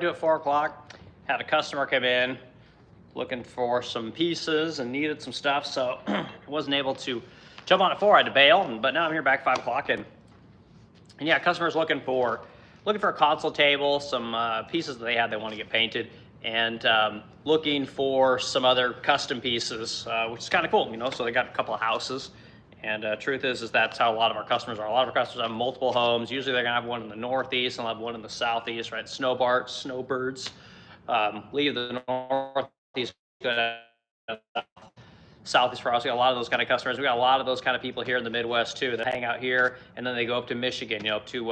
do at 4 o'clock. Had a customer come in looking for some pieces and needed some stuff, so I wasn't able to jump on at 4. I had to bail, but now I'm here back 5 o'clock, and yeah, customers looking for a console table, some pieces that they want to get painted, and looking for some other custom pieces, which is kind of cool, you know. So they got a couple of houses, and truth is that's how a lot of our customers are. A lot of our customers have multiple homes. Usually they're gonna have one in the Northeast and they'll have one in the Southeast, right? Snowbirds leave the Northeast, go to Southeast for us. We got a lot of those kind of customers. We got a lot of those kind of people here in the Midwest too that hang out here, and then they go up to Michigan, you know, up to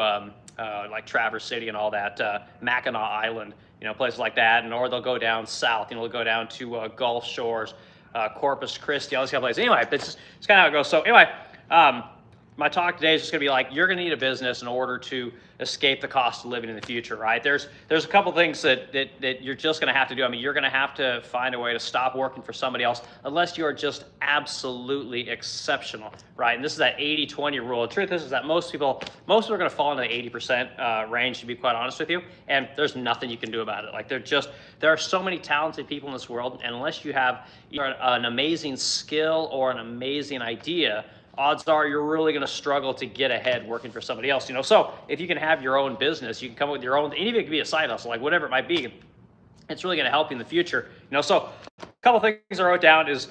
like Traverse City and all that, Mackinac Island, you know, places like that, and or they'll go down south, you know, they'll go down to Gulf Shores, Corpus Christi, all these kind of places. Anyway, it's kind of how it goes. So anyway, my talk today is just going to be like, you're going to need a business in order to escape the cost of living in the future, right? There's a couple things that you're just going to have to do. I mean, you're going to have to find a way to stop working for somebody else unless you are just absolutely exceptional, right? And this is that 80-20 rule. The truth is that most people are going to fall into the 80% range, to be quite honest with you, and there's nothing you can do about it. Like, there are so many talented people in this world, and unless you have either an amazing skill or an amazing idea, odds are you're really going to struggle to get ahead working for somebody else, you know. So if you can have your own business, you can come up with your own, and even it could be a side hustle, like whatever it might be, it's really going to help you in the future, you know. So a couple things I wrote down is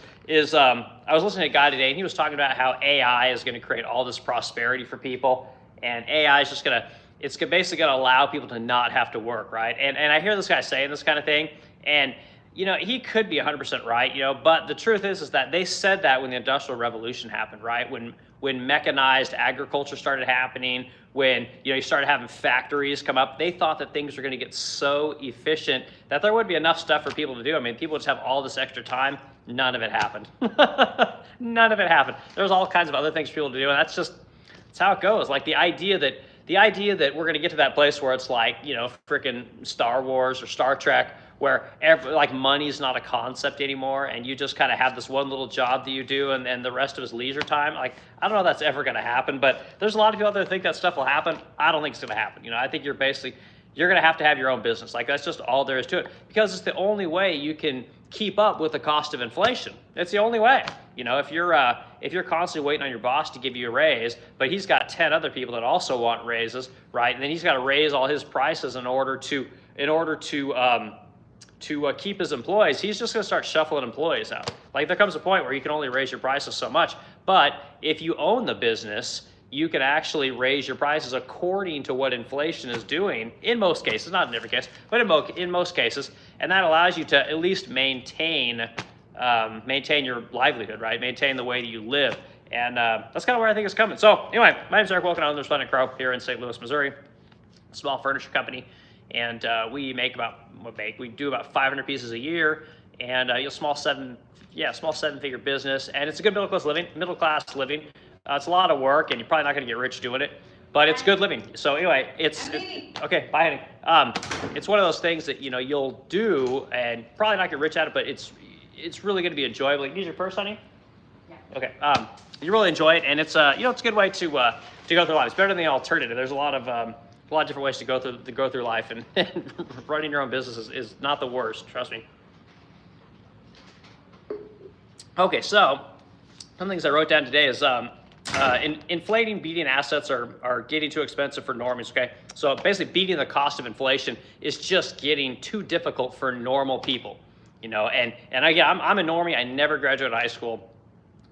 I was listening to a guy today, and he was talking about how AI is going to create all this prosperity for people, and AI is just going to, it's basically going to allow people to not have to work, right? And I hear this guy saying this kind of thing, and you know, he could be 100% right, you know, but the truth is that they said that when the Industrial Revolution happened, right? When mechanized agriculture started happening, when, you know, you started having factories come up, they thought that things were going to get so efficient that there would be enough stuff for people to do. I mean, people just have all this extra time. None of it happened. None of it happened. There's all kinds of other things for people to do, and that's how it goes. Like the idea that we're going to get to that place where it's like, you know, freaking Star Wars or Star Trek, where like money's not a concept anymore, and you just kind of have this one little job that you do, and the rest of it's leisure time. Like, I don't know if that's ever going to happen, but there's a lot of people out there that think that stuff will happen. I don't think it's going to happen. You know, I think you're going to have your own business. Like, that's just all there is to it, because it's the only way you can keep up with the cost of inflation. It's the only way. You know, if you're constantly waiting on your boss to give you a raise, but he's got 10 other people that also want raises, right? And then he's got to raise all his prices in order to keep his employees, he's just going to start shuffling employees out. Like, there comes a point where you can only raise your prices so much, but if you own the business, you can actually raise your prices according to what inflation is doing, in most cases, not in every case, but in most cases, and that allows you to at least maintain your livelihood, right? Maintain the way that you live, and that's kind of where I think it's coming. So anyway, my name is Eric Wilkin. I own the Resplendent Crow here in St. Louis, Missouri, a small furniture company. And we do about 500 pieces a year, and small seven-figure business, and it's a good middle class living. It's a lot of work, and you're probably not going to get rich doing it, but it's good living. So anyway, okay. Bye, honey. It's one of those things that, you know, you'll do and probably not get rich at it, but it's really going to be enjoyable. Use your purse, honey. Yeah. Okay. You really enjoy it, and it's it's a good way to go through life. It's better than the alternative. There's a lot of different ways to go through life, and running your own business is not the worst, trust me. Okay, so some things I wrote down today is inflating, beating assets are getting too expensive for normies, okay? So basically beating the cost of inflation is just getting too difficult for normal people, you know, and again, I'm a normie. I never graduated high school.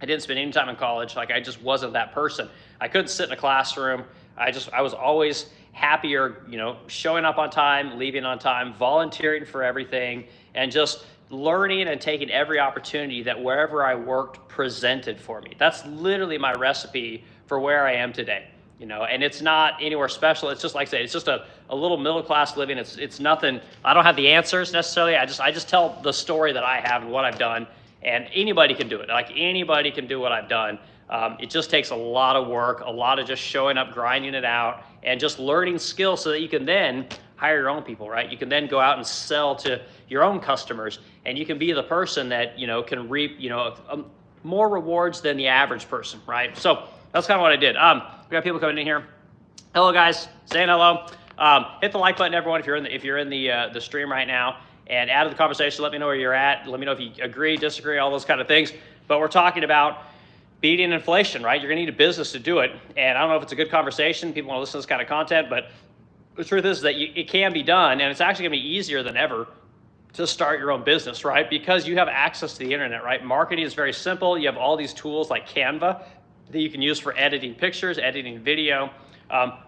I didn't spend any time in college. Like, I just wasn't that person. I couldn't sit in a classroom. I was always happier, you know, showing up on time, leaving on time, volunteering for everything, and just learning and taking every opportunity that wherever I worked presented for me. That's literally my recipe for where I am today, you know, and it's not anywhere special. It's just, like I say, it's just a little middle class living. It's nothing. I don't have the answers necessarily. I just tell the story that I have and what I've done, and anybody can do it. Like, anybody can do what I've done. It just takes a lot of work, a lot of just showing up, grinding it out, and just learning skills so that you can then hire your own people, right? You can then go out and sell to your own customers, and you can be the person that, you know, can reap, you know, more rewards than the average person, right? So that's kind of what I did. We got people coming in here. Hello, guys. Saying hello. Hit the like button, everyone, if you're in the stream right now, and add to the conversation. Let me know where you're at. Let me know if you agree, disagree, all those kind of things. But we're talking about beating inflation, right? You're gonna need a business to do it. And I don't know if it's a good conversation. People want to listen to this kind of content, but the truth is that it can be done, and it's actually gonna be easier than ever to start your own business, right? Because you have access to the internet, right? Marketing is very simple. You have all these tools like Canva that you can use for editing pictures, editing video.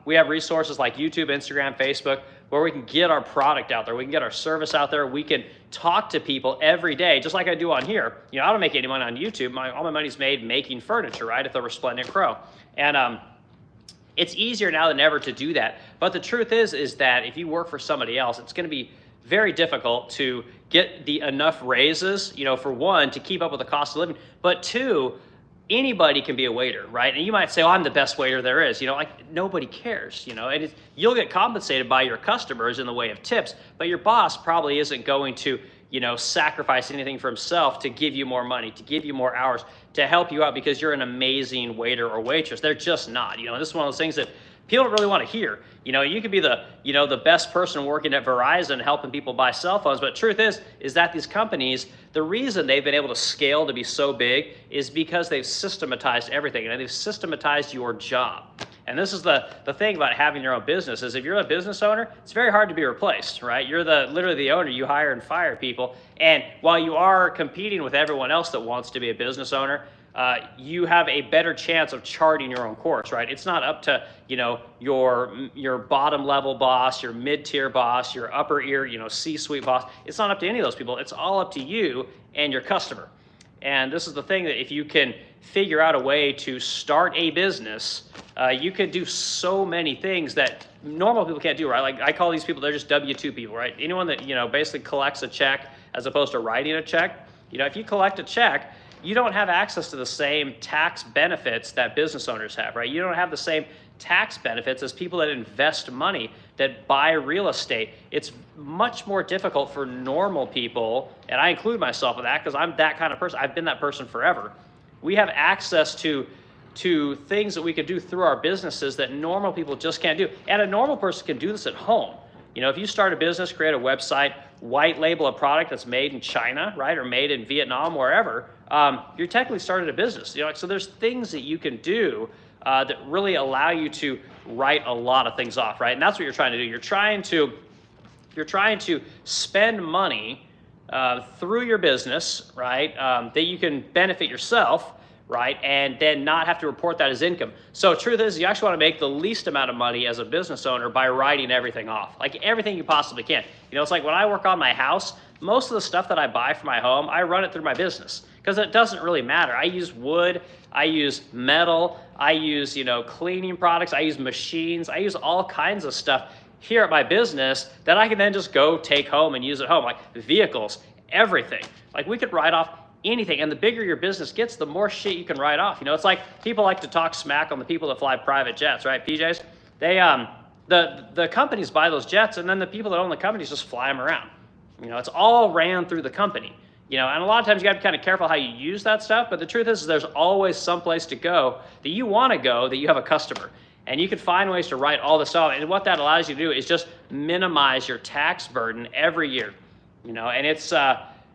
We have resources like YouTube, Instagram, Facebook, where we can get our product out there. We can get our service out there. We can talk to people every day, just like I do on here. You know, I don't make any money on YouTube. All my money's made making furniture, right? At the Resplendent Crow. And it's easier now than ever to do that. But the truth is that if you work for somebody else, it's gonna be very difficult to get enough raises, you know, for one, to keep up with the cost of living, but two, anybody can be a waiter, right? And you might say, oh, I'm the best waiter there is. You know, like nobody cares, you know, and you'll get compensated by your customers in the way of tips, but your boss probably isn't going to, you know, sacrifice anything for himself to give you more money, to give you more hours, to help you out because you're an amazing waiter or waitress. They're just not, you know, and this is one of those things that people don't really want to hear. You know, you could be the best person working at Verizon helping people buy cell phones, but truth is that these companies, the reason they've been able to scale to be so big is because they've systematized everything, and they've systematized your job. And this is the thing about having your own business is if you're a business owner, it's very hard to be replaced, right? You're literally the owner. You hire and fire people. And while you are competing with everyone else that wants to be a business owner, you have a better chance of charting your own course, right? It's not up to, you know, your bottom level boss, your mid-tier boss, your upper ear, you know, C-suite boss. It's not up to any of those people. It's all up to you and your customer. And this is the thing that if you can figure out a way to start a business, you can do so many things that normal people can't do, right? Like I call these people, they're just W-2 people, right? Anyone that, you know, basically collects a check as opposed to writing a check. You know, if you collect a check, you don't have access to the same tax benefits that business owners have, right? You don't have the same tax benefits as people that invest money, that buy real estate. It's much more difficult for normal people, and I include myself in that because I'm that kind of person. I've been that person forever. We have access to things that we can do through our businesses that normal people just can't do. And a normal person can do this at home. You know, if you start a business, create a website, white label a product that's made in China, right, or made in Vietnam, wherever, you're technically started a business. You know, so there's things that you can do that really allow you to write a lot of things off, right? And that's what you're trying to do. You're trying to spend money through your business, right, that you can benefit yourself, right, and then not have to report that as income. So truth is, you actually want to make the least amount of money as a business owner by writing everything off, like everything you possibly can. You know, it's like when I work on my house, most of the stuff that I buy for my home, I run it through my business because it doesn't really matter. I use wood, I use metal, I use, you know, cleaning products, I use machines, I use all kinds of stuff here at my business that I can then just go take home and use at home, like vehicles, everything. Like we could write off anything, and the bigger your business gets, the more shit you can write off. You know, it's like people like to talk smack on the people that fly private jets, right? PJs, they the companies buy those jets, and then the people that own the companies just fly them around. You know, it's all ran through the company. You know, and a lot of times you got to be kind of careful how you use that stuff. But the truth is there's always some place to go that you want to go that you have a customer, and you can find ways to write all this off. And what that allows you to do is just minimize your tax burden every year. You know, and it's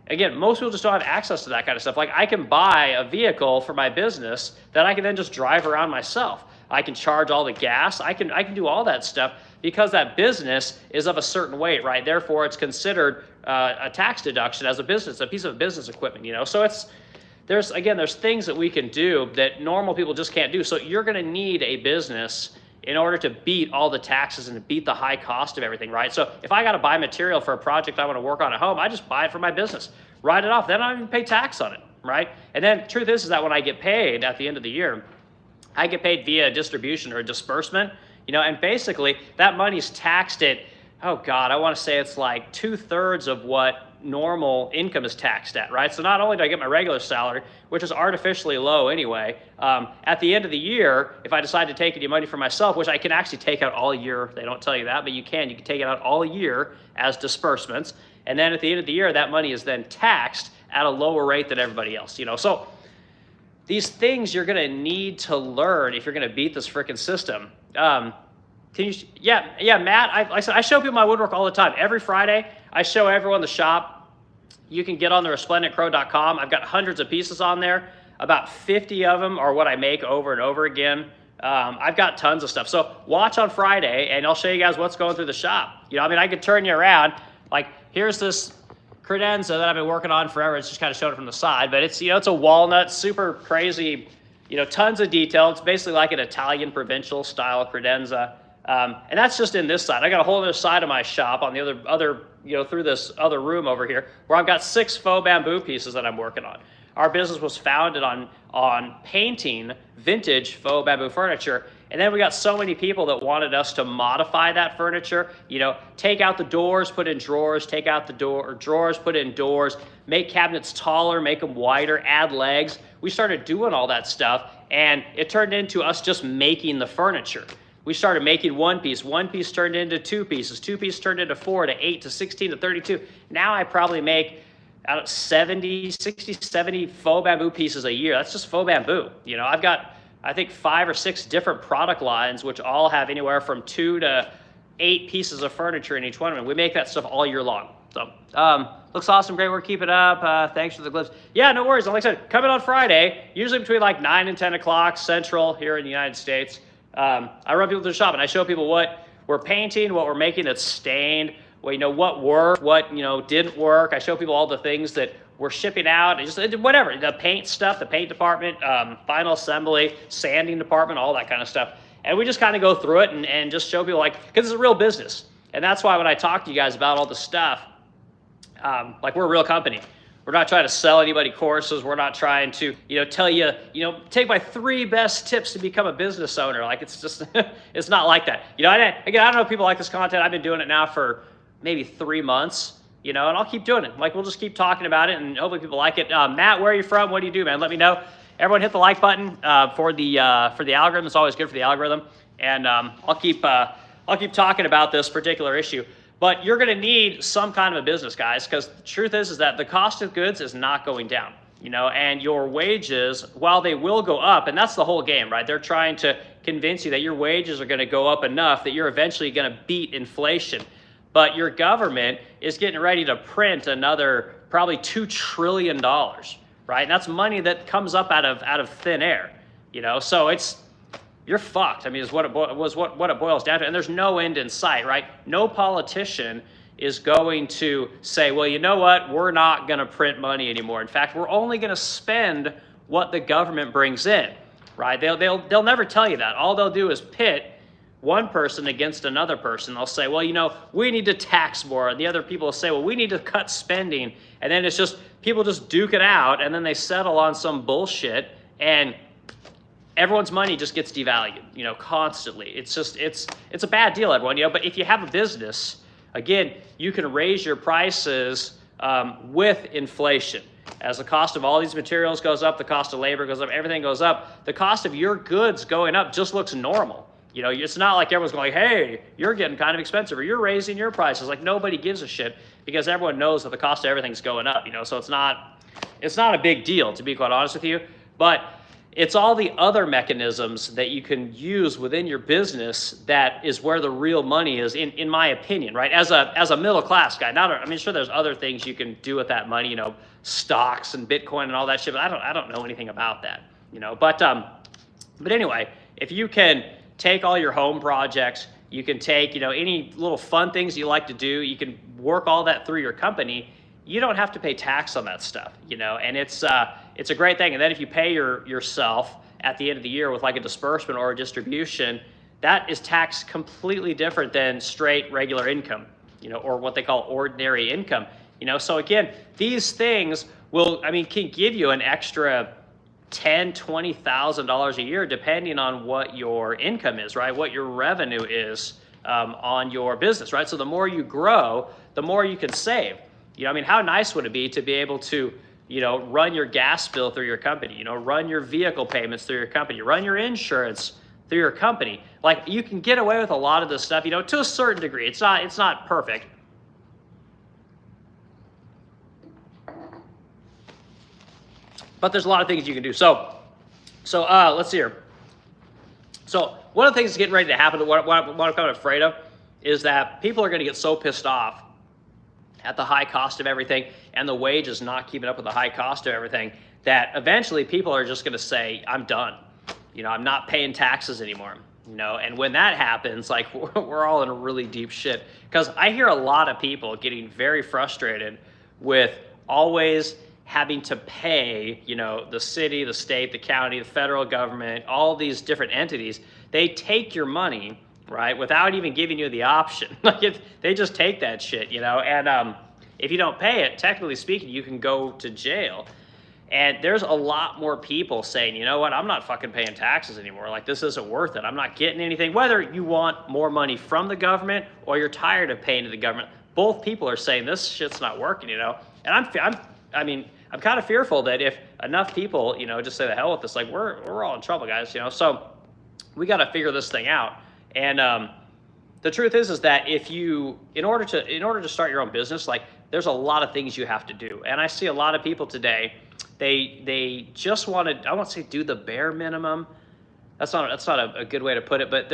again, most people just don't have access to that kind of stuff. Like I can buy a vehicle for my business that I can then just drive around myself. I can charge all the gas. I can do all that stuff because that business is of a certain weight, right? Therefore, it's considered a tax deduction as a business, a piece of business equipment, you know? So there's things that we can do that normal people just can't do. So you're gonna need a business in order to beat all the taxes and to beat the high cost of everything, right? So if I gotta buy material for a project I wanna work on at home, I just buy it for my business, write it off, then I don't even pay tax on it, right? And then truth is that when I get paid at the end of the year, I get paid via distribution or a disbursement, you know, and basically that money's taxed at, oh God, I wanna say it's like 2/3 of what normal income is taxed at, right? So not only do I get my regular salary, which is artificially low anyway, at the end of the year, if I decide to take any money for myself, which I can actually take out all year, they don't tell you that, but you can take it out all year as disbursements. And then at the end of the year, that money is then taxed at a lower rate than everybody else, you know? So these things you're gonna need to learn if you're gonna beat this freaking system. Can you? Yeah, Matt. I said I show people my woodwork all the time. Every Friday, I show everyone the shop. You can get on the resplendentcrow.com. I've got hundreds of pieces on there. About 50 of them are what I make over and over again. I've got tons of stuff. So watch on Friday, and I'll show you guys what's going through the shop. You know, I mean, I could turn you around. Like, here's this credenza that I've been working on forever. It's just kind of showed it from the side, but it's, you know, it's a walnut, super crazy, you know, tons of detail. It's basically like an Italian provincial style credenza. And that's just in this side. I got a whole other side of my shop on the other, you know, through this other room over here where I've got 6 faux bamboo pieces that I'm working on. Our business was founded on painting vintage faux bamboo furniture. And then we got so many people that wanted us to modify that furniture, you know, take out the doors, put in drawers, take out the drawers, put in doors, make cabinets taller, make them wider, add legs. We started doing all that stuff, and it turned into us just making the furniture. We started making one piece turned into 2 pieces, 2 pieces turned into 4 to 8 to 16 to 32. Now I probably make 60, 70 faux bamboo pieces a year. That's just faux bamboo. You know, I've got, I think, 5 or 6 different product lines, which all have anywhere from 2 to 8 pieces of furniture in each one of them. We make that stuff all year long. So, looks awesome. Great work. Keep it up. Thanks for the clips. Yeah, no worries. Like I said, coming on Friday, usually between like 9 and 10 o'clock Central here in the United States. I run people through the shop and I show people what we're painting, what we're making that's stained, well, you know, what worked, what, you know, didn't work. I show people all the things that we're shipping out, and just whatever, the paint stuff, the paint department, final assembly, sanding department, all that kind of stuff. And we just kind of go through it and just show people, like, because it's a real business. And that's why when I talk to you guys about all the stuff, like, we're a real company. We're not trying to sell anybody courses. We're not trying to, you know, tell you, you know, take my 3 best tips to become a business owner. Like, it's just, it's not like that. You know, again, I don't know if people like this content. I've been doing it now for maybe 3 months, you know, and I'll keep doing it. Like, we'll just keep talking about it, and hopefully people like it. Matt, where are you from? What do you do, man? Let me know. Everyone hit the like button for the algorithm. It's always good for the algorithm. And I'll keep talking about this particular issue. But you're going to need some kind of a business, guys, because the truth is that the cost of goods is not going down, you know, and your wages, while they will go up, and that's the whole game, right? They're trying to convince you that your wages are going to go up enough that you're eventually going to beat inflation. But your government is getting ready to print another probably $2 trillion, right? And that's money that comes up out of thin air, you know, so you're fucked. I mean, is what it boils down to. And there's no end in sight, right? No politician is going to say, well, you know what? We're not going to print money anymore. In fact, we're only going to spend what the government brings in, right? They'll never tell you that. All they'll do is pit one person against another person. They'll say, well, you know, we need to tax more. And the other people will say, well, we need to cut spending. And then it's just, people just duke it out, and then they settle on some bullshit, and everyone's money just gets devalued, you know, constantly. It's just, it's a bad deal, everyone, you know. But if you have a business, again, you can raise your prices with inflation. As the cost of all these materials goes up, the cost of labor goes up, everything goes up, the cost of your goods going up just looks normal. You know, it's not like everyone's going, hey, you're getting kind of expensive, or you're raising your prices. Like, nobody gives a shit, because everyone knows that the cost of everything's going up, you know. So it's not a big deal, to be quite honest with you. But it's all the other mechanisms that you can use within your business that is where the real money is, in my opinion, right? As a middle class guy, I mean, sure, there's other things you can do with that money, you know, stocks and Bitcoin and all that shit, but I don't know anything about that, you know. But anyway, if you can take all your home projects, you can take, you know, any little fun things you like to do, you can work all that through your company. You don't have to pay tax on that stuff, you know, and it's a great thing. And then if you pay yourself at the end of the year with like a disbursement or a distribution, that is taxed completely different than straight regular income, you know, or what they call ordinary income, you know. So again, these things can give you an extra $10,000, $20,000 a year, depending on what your income is, right? What your revenue is on your business, right? So the more you grow, the more you can save. You know, I mean, how nice would it be to be able to, you know, run your gas bill through your company, you know, run your vehicle payments through your company, run your insurance through your company. Like, you can get away with a lot of this stuff, you know, to a certain degree. It's not perfect. But there's a lot of things you can do. So let's see here. So one of the things that's getting ready to happen, what I'm kind of afraid of, is that people are going to get so pissed off at the high cost of everything and the wages not keeping up with the high cost of everything, that eventually people are just going to say, I'm done. I'm not paying taxes anymore. And when that happens, like, we're all in a really deep shit. Because I hear a lot of people getting very frustrated with always having to pay, the city, the state, the county, the federal government, all these different entities. They take your money, right, without even giving you the option. They just take that shit, and if you don't pay it, technically speaking, you can go to jail. And there's a lot more people saying, you know what, I'm not fucking paying taxes anymore. Like, this isn't worth it. I'm not getting anything. Whether you want more money from the government or you're tired of paying to the government, both people are saying this shit's not working, And I'm kind of fearful that if enough people, just say the hell with this, like, we're all in trouble, guys, So we got to figure this thing out. And the truth is that if you, in order to start your own business, like, there's a lot of things you have to do. And I see a lot of people today, they just want to, I won't say do the bare minimum. That's not a good way to put it, but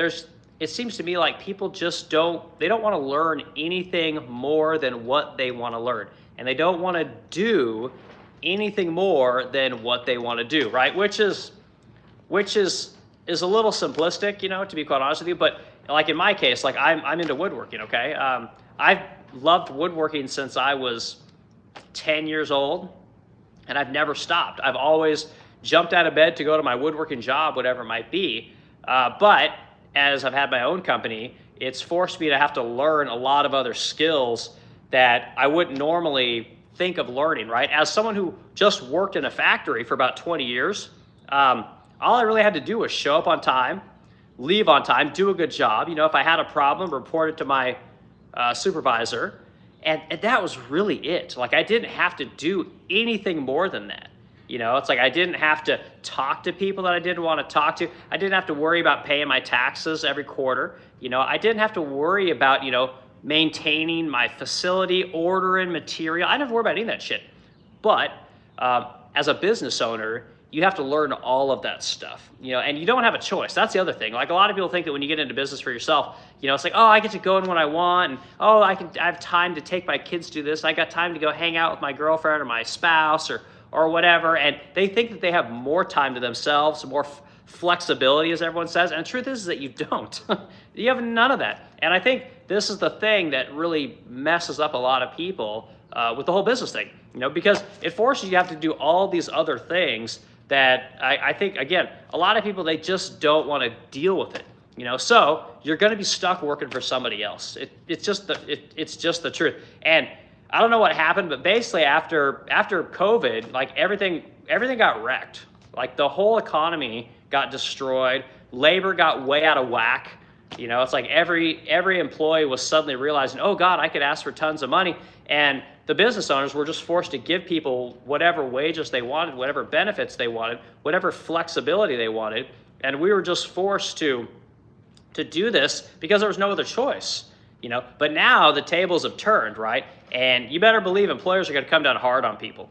it seems to me like people just don't want to learn anything more than what they want to learn. And they don't want to do anything more than what they want to do, right? Which is a little simplistic, to be quite honest with you. But like in my case, like I'm into woodworking, okay? I've loved woodworking since I was 10 years old, and I've never stopped. I've always jumped out of bed to go to my woodworking job, whatever it might be. But as I've had my own company, it's forced me to have to learn a lot of other skills that I wouldn't normally think of learning, right? As someone who just worked in a factory for about 20 years, all I really had to do was show up on time, leave on time, do a good job. If I had a problem, report it to my supervisor, and that was really it. Like, I didn't have to do anything more than that. It's like I didn't have to talk to people that I didn't want to talk to. I didn't have to worry about paying my taxes every quarter. I didn't have to worry about, maintaining my facility, ordering material. I didn't have to worry about any of that shit. But as a business owner, you have to learn all of that stuff, and you don't have a choice. That's the other thing. Like, a lot of people think that when you get into business for yourself, it's like, oh, I get to go in when I want, and oh, I have time to take my kids to this. I got time to go hang out with my girlfriend or my spouse or whatever. And they think that they have more time to themselves, more flexibility, as everyone says. And the truth is that you don't. You have none of that. And I think this is the thing that really messes up a lot of people with the whole business thing, because it forces you to have to do all these other things that I think, again, a lot of people, they just don't want to deal with it, so you're going to be stuck working for somebody else. It's just the truth. And I don't know what happened, but basically after COVID, like everything got wrecked. Like, the whole economy got destroyed. Labor got way out of whack. It's like every employee was suddenly realizing, oh God, I could ask for tons of money. And the business owners were just forced to give people whatever wages they wanted, whatever benefits they wanted, whatever flexibility they wanted. And we were just forced to do this because there was no other choice, But now the tables have turned, right? And you better believe employers are going to come down hard on people.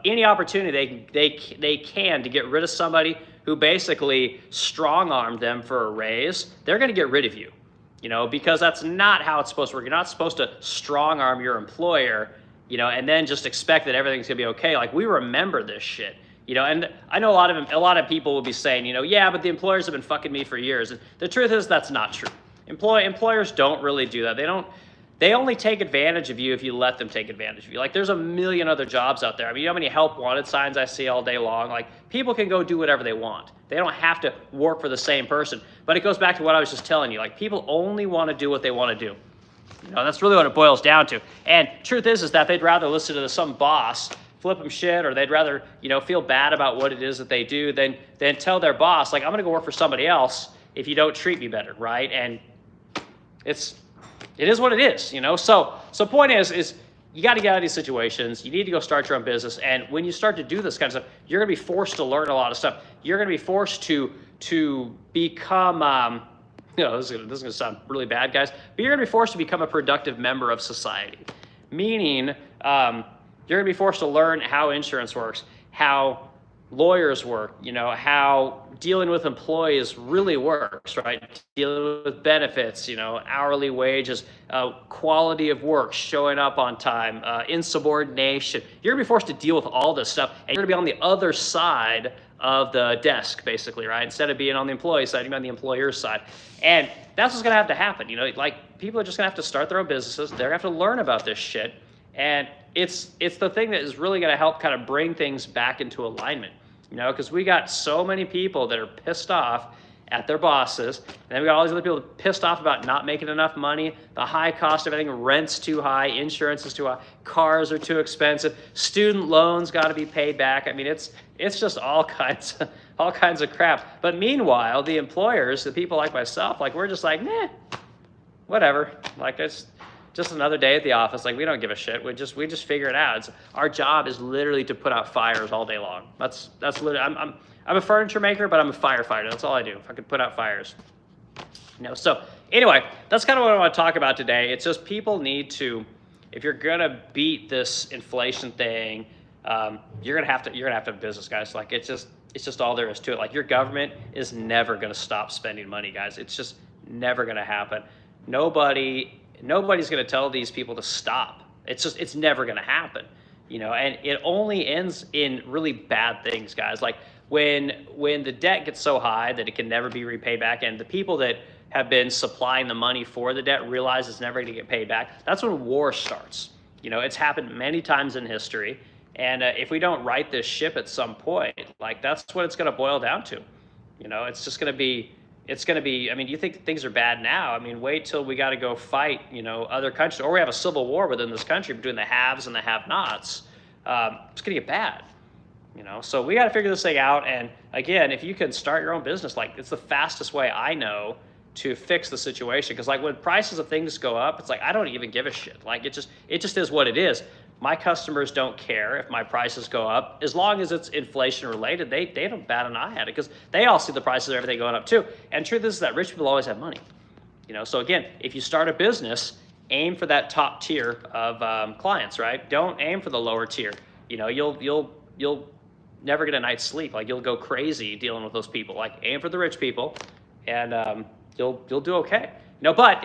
Any opportunity they can to get rid of somebody who basically strong-armed them for a raise, they're going to get rid of you, because that's not how it's supposed to work. You're not supposed to strong-arm your employer, and then just expect that everything's going to be okay. Like, we remember this shit, and I know a lot of people will be saying, yeah, but the employers have been fucking me for years. And the truth is that's not true. Employers don't really do that. They only take advantage of you if you let them take advantage of you. Like, there's a million other jobs out there. I mean, you know how many help wanted signs I see all day long? Like, people can go do whatever they want. They don't have to work for the same person. But it goes back to what I was just telling you. Like, people only want to do what they want to do. That's really what it boils down to. And truth is that they'd rather listen to some boss flip them shit, or they'd rather, feel bad about what it is that they do than tell their boss, like, I'm going to go work for somebody else if you don't treat me better, right? And it is what it is, So point is you got to get out of these situations. You need to go start your own business. And when you start to do this kind of stuff, you're going to be forced to learn a lot of stuff. You're going to be forced to become, this is going to sound really bad, guys, but you're going to be forced to become a productive member of society. Meaning, you're going to be forced to learn how insurance works, how lawyers work, how dealing with employees really works, right? Dealing with benefits, hourly wages, quality of work, showing up on time, insubordination. You're gonna be forced to deal with all this stuff, and you're gonna be on the other side of the desk, basically, right? Instead of being on the employee side, you're on the employer's side. And that's what's gonna have to happen. Like, people are just gonna have to start their own businesses. They're gonna have to learn about this shit. And it's the thing that is really gonna help kind of bring things back into alignment. Because we got so many people that are pissed off at their bosses, and then we got all these other people pissed off about not making enough money, the high cost of everything, rent's too high, insurance is too high, cars are too expensive, student loans got to be paid back. I mean, it's just all kinds of crap. But meanwhile, the employers, the people like myself, like, we're just like, nah, whatever. Like, it's just another day at the office. Like, we don't give a shit. We just figure it out. Our job is literally to put out fires all day long. That's literally, I'm a furniture maker, but I'm a firefighter. That's all I do. If I could put out fires. So anyway, that's kind of what I want to talk about today. It's just people need to, if you're gonna beat this inflation thing, you're gonna have to have a business, guys. Like, it's just all there is to it. Like, your government is never gonna stop spending money, guys. It's just never gonna happen. Nobody's going to tell these people to stop. It's never going to happen, and it only ends in really bad things, guys. Like, when the debt gets so high that it can never be repaid back, and the people that have been supplying the money for the debt realize it's never going to get paid back, that's when war starts. It's happened many times in history, and if we don't right this ship at some point, like, that's what it's going to boil down to. It's just going to be. It's going to be, I mean, you think things are bad now. I mean, wait till we got to go fight, other countries, or we have a civil war within this country between the haves and the have-nots. It's going to get bad, So we got to figure this thing out. And again, if you can start your own business, like, it's the fastest way I know to fix the situation. Because, like, when prices of things go up, it's like, I don't even give a shit. Like, it just is what it is. My customers don't care if my prices go up. As long as it's inflation related, they don't bat an eye at it, because they all see the prices of everything going up too. And truth is that rich people always have money. So again, if you start a business, aim for that top tier of clients, right? Don't aim for the lower tier. You'll never get a night's sleep. Like, you'll go crazy dealing with those people. Like, aim for the rich people, and you'll do okay. But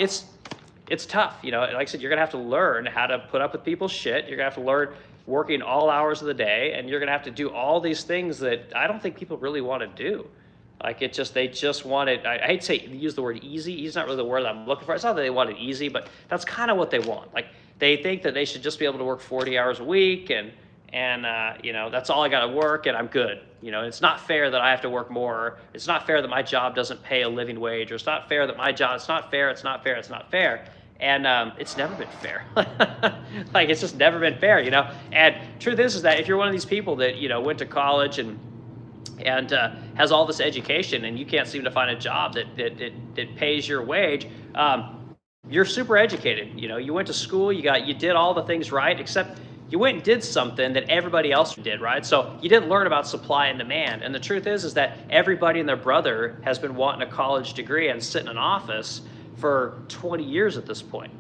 it's tough, like I said, you're gonna have to learn how to put up with people's shit. You're gonna have to learn working all hours of the day, and you're gonna have to do all these things that I don't think people really want to do. Like, they just want it. I hate to say, use the word easy. Easy's not really the word I'm looking for. It's not that they want it easy, but that's kind of what they want. Like, they think that they should just be able to work 40 hours a week, and that's all I got to work, and I'm good. It's not fair that I have to work more. It's not fair that my job doesn't pay a living wage, or it's not fair that my job, it's not fair. And it's never been fair. Like, it's just never been fair, And truth is that if you're one of these people that, went to college and has all this education, and you can't seem to find a job that pays your wage, you're super educated. You went to school, you did all the things right, except you went and did something that everybody else did, right? So you didn't learn about supply and demand. And the truth is that everybody and their brother has been wanting a college degree and sit in an office for 20 years at this point,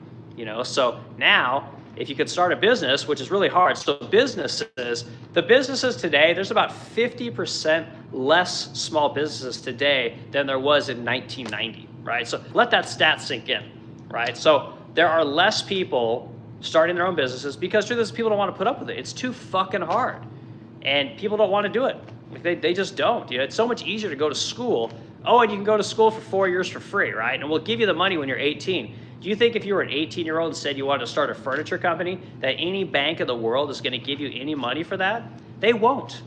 So now, if you could start a business, which is really hard. So the businesses today, there's about 50% less small businesses today than there was in 1990, right? So let that stat sink in, right? So there are less people starting their own businesses because truth is, people don't want to put up with it. It's too fucking hard, and people don't want to do it. Like, they just don't. It's so much easier to go to school. Oh, and you can go to school for 4 years for free, right? And we'll give you the money when you're 18. Do you think if you were an 18-year-old and said you wanted to start a furniture company, that any bank in the world is going to give you any money for that? They won't.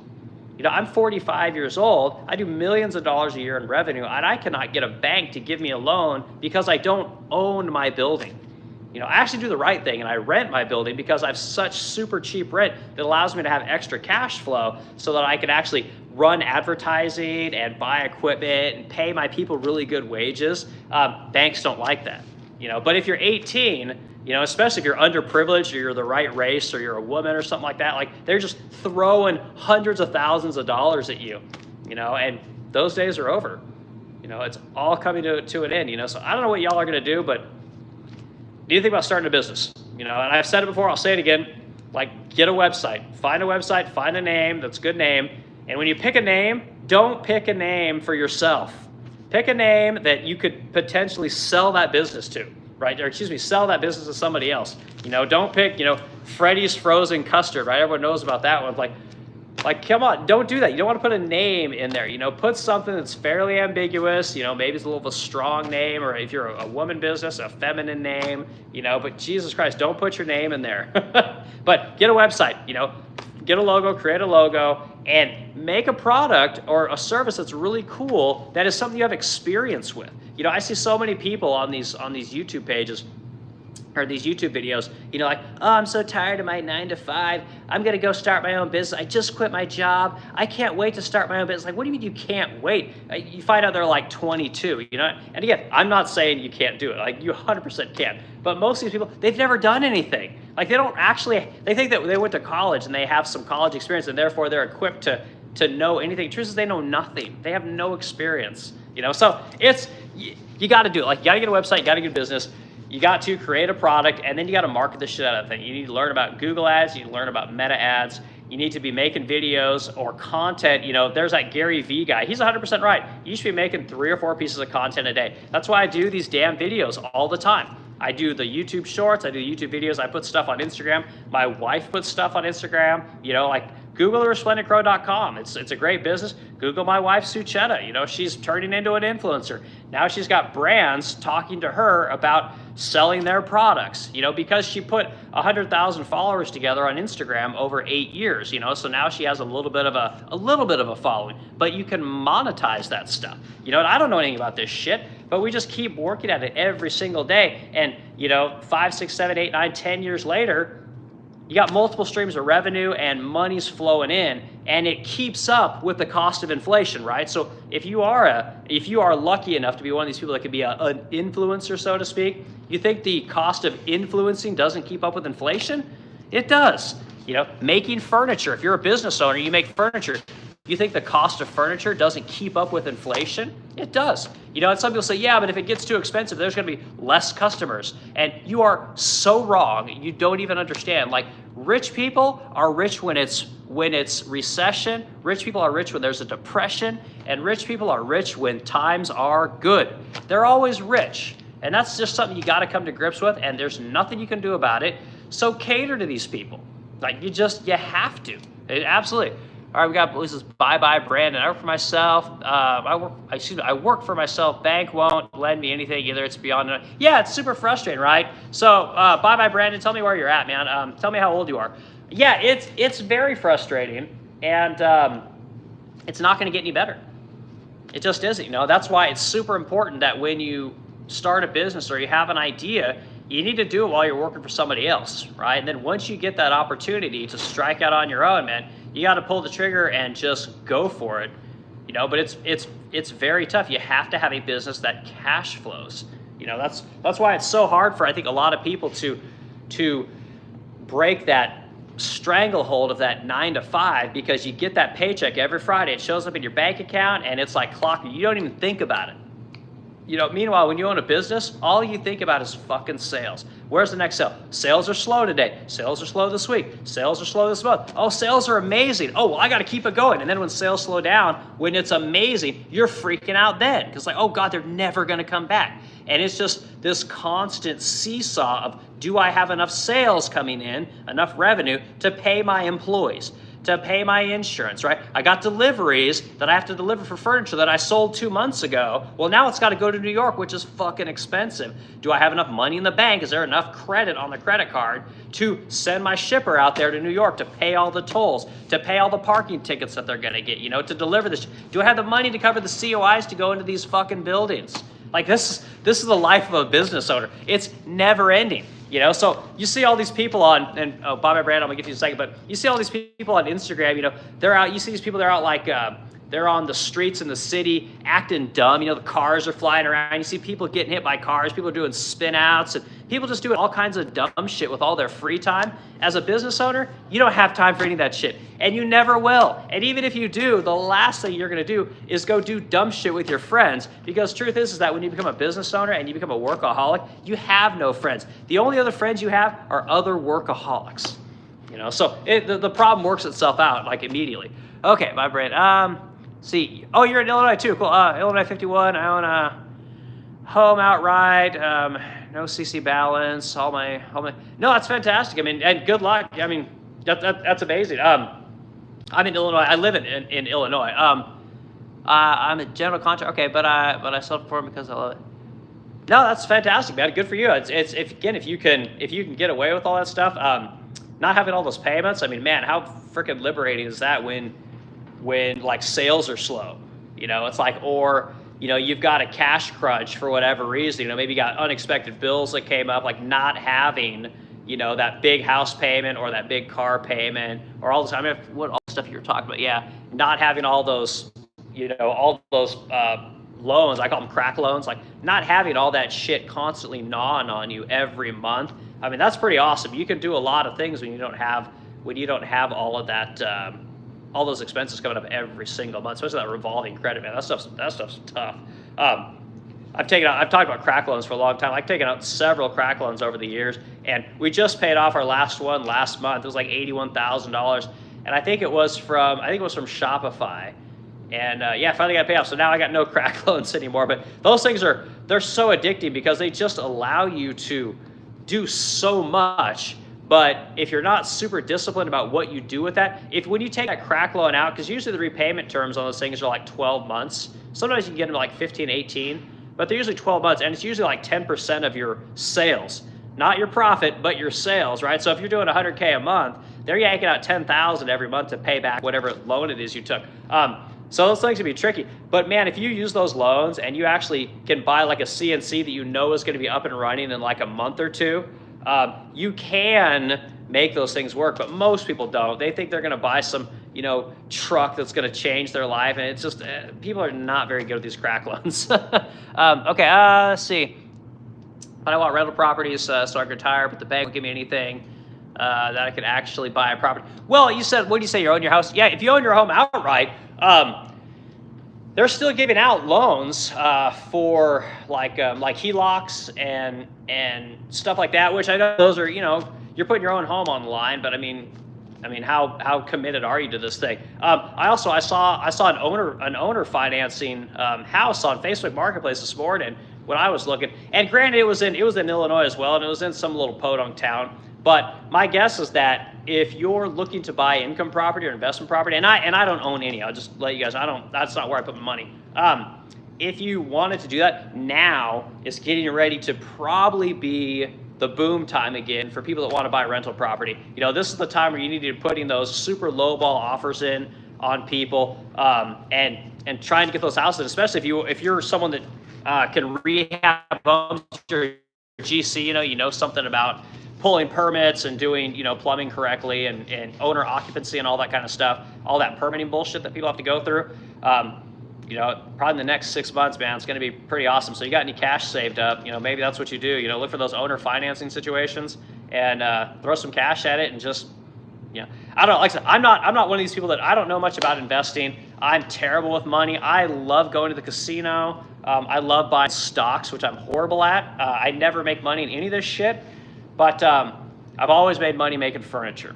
I'm 45 years old. I do millions of dollars a year in revenue, and I cannot get a bank to give me a loan because I don't own my building. I actually do the right thing, and I rent my building because I have such super cheap rent that allows me to have extra cash flow so that I can actually run advertising and buy equipment and pay my people really good wages. Banks don't like that, But if you're 18, especially if you're underprivileged or you're the right race or you're a woman or something like that, like, they're just throwing hundreds of thousands of dollars at you, and those days are over. It's all coming to an end, So I don't know what y'all are going to do, but do you think about starting a business? And I've said it before, I'll say it again, like, get a website, find a name that's a good name. And when you pick a name, don't pick a name for yourself. Pick a name that you could potentially sell that business to, right? Or excuse me, sell that business to somebody else. Don't pick, Freddy's Frozen Custard, right? Everyone knows about that one. Like, come on, don't do that. You don't want to put a name in there. Put something that's fairly ambiguous. Maybe it's a little of a strong name, or if you're a woman business, a feminine name. But Jesus Christ, don't put your name in there. But get a website. Get a logo, create a logo, and make a product or a service that's really cool. That is something you have experience with. I see so many people on these YouTube pages, or these YouTube videos, like, oh, I'm so tired of my 9 to 5. I'm going to go start my own business. I just quit my job. I can't wait to start my own business. Like, what do you mean you can't wait? You find out they're like 22, And again, I'm not saying you can't do it. Like, you 100% can. But most of these people, they've never done anything. Like, they think that they went to college and they have some college experience and therefore they're equipped to know anything. The truth is they know nothing. They have no experience, So you got to do it. Like, you got to get a website, you got to get a business. You got to create a product, and then you got to market the shit out of that thing. You need to learn about Google ads. You need to learn about meta ads. You need to be making videos or content. There's that Gary Vee guy. He's 100% right. You should be making 3 or 4 pieces of content a day. That's why I do these damn videos all the time. I do the YouTube shorts. I do YouTube videos. I put stuff on Instagram. My wife puts stuff on Instagram. Like Google resplendentgrow.com. It's a great business. Google my wife, Suchetta. She's turning into an influencer. Now she's got brands talking to her about selling their products, because she put 100,000 followers together on Instagram over 8 years, so now she has a little bit of a following, but you can monetize that stuff. And I don't know anything about this shit, but we just keep working at it every single day. And, 5, 6, 7, 8, 9, 10 years later, you got multiple streams of revenue and money's flowing in, and it keeps up with the cost of inflation, right? So if you are lucky enough to be one of these people that could be an influencer, so to speak, you think the cost of influencing doesn't keep up with inflation? It does. Making furniture. If you're a business owner, you make furniture. You think the cost of furniture doesn't keep up with inflation? It does. And some people say, yeah, but if it gets too expensive, there's going to be less customers. And you are so wrong. You don't even understand. Like, rich people are rich when it's recession. Rich people are rich when there's a depression. And rich people are rich when times are good. They're always rich. And that's just something you got to come to grips with. And there's nothing you can do about it. So cater to these people. Like, you have to. Absolutely. All right, we got, this is bye-bye, Brandon. I work for myself. I work for myself. Bank won't lend me anything either. It's beyond. Yeah, it's super frustrating, right? So, bye-bye, Brandon. Tell me where you're at, man. Tell me how old you are. Yeah, it's very frustrating, and it's not going to get any better. It just isn't. That's why it's super important that when you start a business or you have an idea, you need to do it while you're working for somebody else, right? And then once you get that opportunity to strike out on your own, man, you got to pull the trigger and just go for it, But it's very tough. You have to have a business that cash flows. That's why it's so hard for, I think, a lot of people to break that stranglehold of that 9 to 5, because you get that paycheck every Friday. It shows up in your bank account, and it's like clockwork. You don't even think about it. Meanwhile, when you own a business, all you think about is fucking sales. Where's the next sale? Sales are slow today. Sales are slow this week. Sales are slow this month. Oh, sales are amazing. Oh, well, I got to keep it going. And then when sales slow down, when it's amazing, you're freaking out then. Because oh God, they're never going to come back. And it's just this constant seesaw of, do I have enough sales coming in, enough revenue to pay my employees, to pay my insurance, right? I got deliveries that I have to deliver for furniture that I sold 2 months ago. Well, now it's got to go to New York, which is fucking expensive. Do I have enough money in the bank? Is there enough credit on the credit card to send my shipper out there to New York to pay all the tolls, to pay all the parking tickets that they're going to get, to deliver this? Do I have the money to cover the COIs to go into these fucking buildings? Like, this is the life of a business owner. It's never ending. So you see all these people on, and Bobby Brand, I'm gonna get to you in a second, but you see all these people on Instagram, they're out, you see these people, they're out like, they're on the streets in the city acting dumb. The cars are flying around. You see people getting hit by cars. People are doing spin outs, and people just doing all kinds of dumb shit with all their free time. As a business owner, you don't have time for any of that shit, and you never will. And even if you do, the last thing you're going to do is go do dumb shit with your friends, because truth is that when you become a business owner and you become a workaholic, you have no friends. The only other friends you have are other workaholics. So the problem works itself out like immediately. Okay, my brain. See, oh, you're in Illinois too. Cool. Illinois 51. I own a home outright. No CC balance. All my. No, that's fantastic. I mean, and good luck. I mean, that's amazing. I'm in Illinois. I live in Illinois. I'm a general contractor. Okay, but I self-perform because I love it. No, that's fantastic, man. Good for you. It's if you can get away with all that stuff, not having all those payments. I mean, man, how freaking liberating is that when like sales are slow? You know, it's like, or you've got a cash crunch for whatever reason. Maybe you got unexpected bills that came up, like not having that big house payment or that big car payment or all this. I mean, what all the stuff you were talking about? Yeah, not having all those loans. I call them crack loans. Like not having all that shit constantly gnawing on you every month. I mean, that's pretty awesome. You can do a lot of things when you don't have all of that, all those expenses coming up every single month, especially that revolving credit, man. That stuff's tough. I've talked about crack loans for a long time. I've taken out several crack loans over the years, and we just paid off our last one last month. It was like $81,000, and I think it was from Shopify. And yeah, finally got paid off. So now I got no crack loans anymore. But those things they're so addicting because they just allow you to do so much. But if you're not super disciplined about what you do with that, when you take that crack loan out, because usually the repayment terms on those things are like 12 months. Sometimes you can get them like 15, 18, but they're usually 12 months, and it's usually like 10% of your sales. Not your profit, but your sales, right? So if you're doing $100K a month, they're yanking out $10,000 every month to pay back whatever loan it is you took. So those things can be tricky. But man, if you use those loans and you actually can buy like a CNC that you know is going to be up and running in like a month or two, you can make those things work. But most people don't. They think they're going to buy some, truck that's going to change their life. And it's just, people are not very good with these crack loans. Okay, let's see. But I want rental properties so I can retire, but the bank won't give me anything that I could actually buy a property. Well, you said, what did you say, you own your house? Yeah, if you own your home outright, they're still giving out loans for like HELOCs and stuff like that, which I know those are, you're putting your own home on the line, but I mean, how committed are you to this thing? I saw an owner financing house on Facebook Marketplace this morning when I was looking, and granted it was in Illinois as well, and it was in some little podunk town. But my guess is that if you're looking to buy income property or investment property, and I don't own any, I'll just let you guys, that's not where I put my money. If you wanted to do that, now is getting ready to probably be the boom time again for people that want to buy rental property. This is the time where you need to be putting those super low ball offers in on people, and trying to get those houses, especially if you're someone that can rehab homes, your GC, you know something about pulling permits and doing, plumbing correctly and owner occupancy and all that kind of stuff, all that permitting bullshit that people have to go through. Probably in the next 6 months, man, it's going to be pretty awesome. So you got any cash saved up, maybe that's what you do. Look for those owner financing situations and throw some cash at it and just, I don't know. Like I said, I'm not one of these people that I don't know much about investing. I'm terrible with money. I love going to the casino. I love buying stocks, which I'm horrible at. I never make money in any of this shit. But I've always made money making furniture,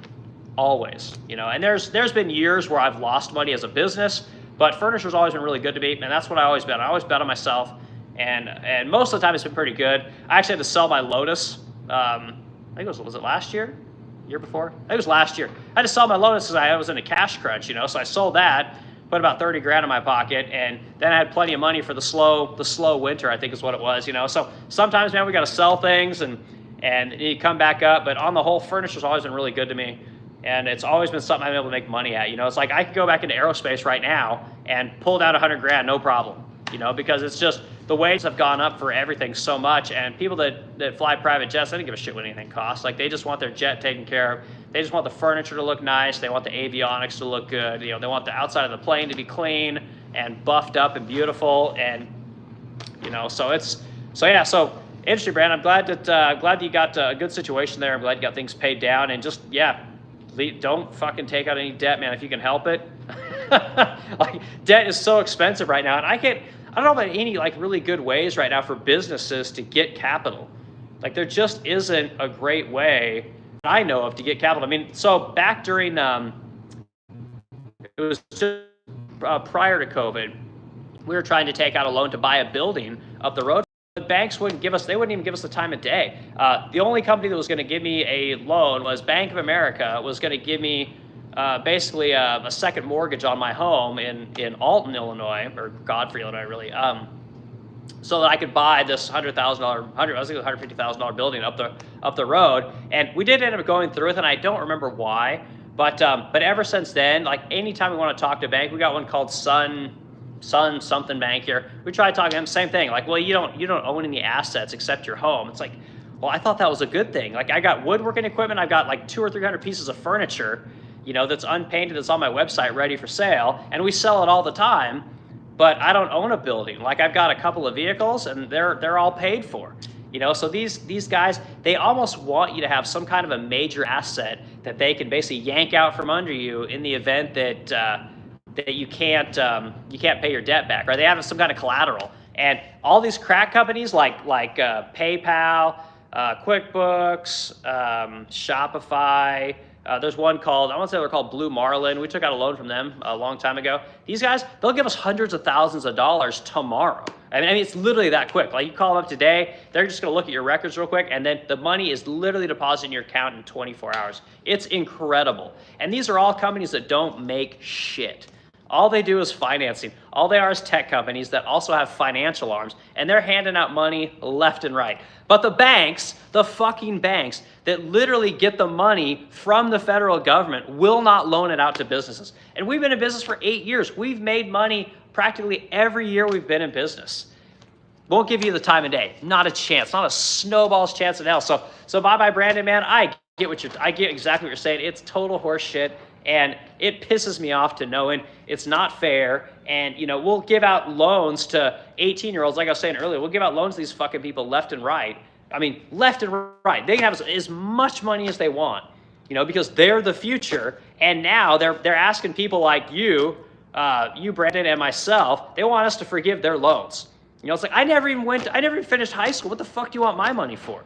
always, and there's been years where I've lost money as a business, but furniture's always been really good to me, and that's what I always bet. I always bet on myself, and most of the time it's been pretty good. I actually had to sell my Lotus. I think was it last year? Year before? I think it was last year. I had to sell my Lotus because I was in a cash crunch, so I sold that, put about 30 grand in my pocket, and then I had plenty of money for the slow winter, I think is what it was, So sometimes, man, we got to sell things and you come back up, but on the whole, furniture's always been really good to me, and it's always been something I've been able to make money at. It's like I could go back into aerospace right now and pull down 100 grand, no problem, because it's just the wages have gone up for everything so much, and people that fly private jets, they don't give a shit what anything costs. Like they just want their jet taken care of. They just want the furniture to look nice. They want the avionics to look good. They want the outside of the plane to be clean and buffed up and beautiful, and so interesting, Brand. I'm glad that you got a good situation there. I'm glad you got things paid down, and just don't fucking take out any debt, man, if you can help it. Like debt is so expensive right now, and I don't know about any like really good ways right now for businesses to get capital. Like there just isn't a great way that I know of to get capital. So back during it was just prior to COVID, we were trying to take out a loan to buy a building up the road. The banks wouldn't give us, they wouldn't even give us the time of day. The only company that was going to give me a loan was Bank of America, was going to give me basically a second mortgage on my home in Alton, Illinois, or Godfrey, Illinois, really, so that I could buy this $150,000 building up the road. And we did end up going through with it, and I don't remember why, but ever since then, like anytime we want to talk to a bank, we got one called Sun something bank here. We tried talking to them, same thing. Like, well, you don't own any assets except your home. It's like, well, I thought that was a good thing. Like, I got woodworking equipment. I've got like 200 or 300 pieces of furniture, that's unpainted, that's on my website ready for sale, and we sell it all the time. But I don't own a building. Like, I've got a couple of vehicles, and they're all paid for. So these guys, they almost want you to have some kind of a major asset that they can basically yank out from under you in the event that you can't pay your debt back, right? They have some kind of collateral. And all these crack companies like PayPal, QuickBooks, Shopify, there's one called, I want to say they're called Blue Marlin. We took out a loan from them a long time ago. These guys, they'll give us hundreds of thousands of dollars tomorrow. I mean, it's literally that quick. Like, you call them up today, they're just going to look at your records real quick, and then the money is literally deposited in your account in 24 hours. It's incredible. And these are all companies that don't make shit. All they do is financing. All they are is tech companies that also have financial arms, and they're handing out money left and right. But the banks, the fucking banks that literally get the money from the federal government, will not loan it out to businesses. And we've been in business for 8 years. We've made money practically every year we've been in business. Won't give you the time of day. Not a chance. Not a snowball's chance in hell. So bye-bye, Brandon, man. I get exactly what you're saying. It's total horse shit. And it pisses me off to knowing it's not fair. And, we'll give out loans to 18-year-olds, like I was saying earlier. We'll give out loans to these fucking people left and right. I mean, left and right. They can have as much money as they want, because they're the future. And now they're asking people like you, Brandon, and myself, they want us to forgive their loans. It's like, I never even finished high school. What the fuck do you want my money for?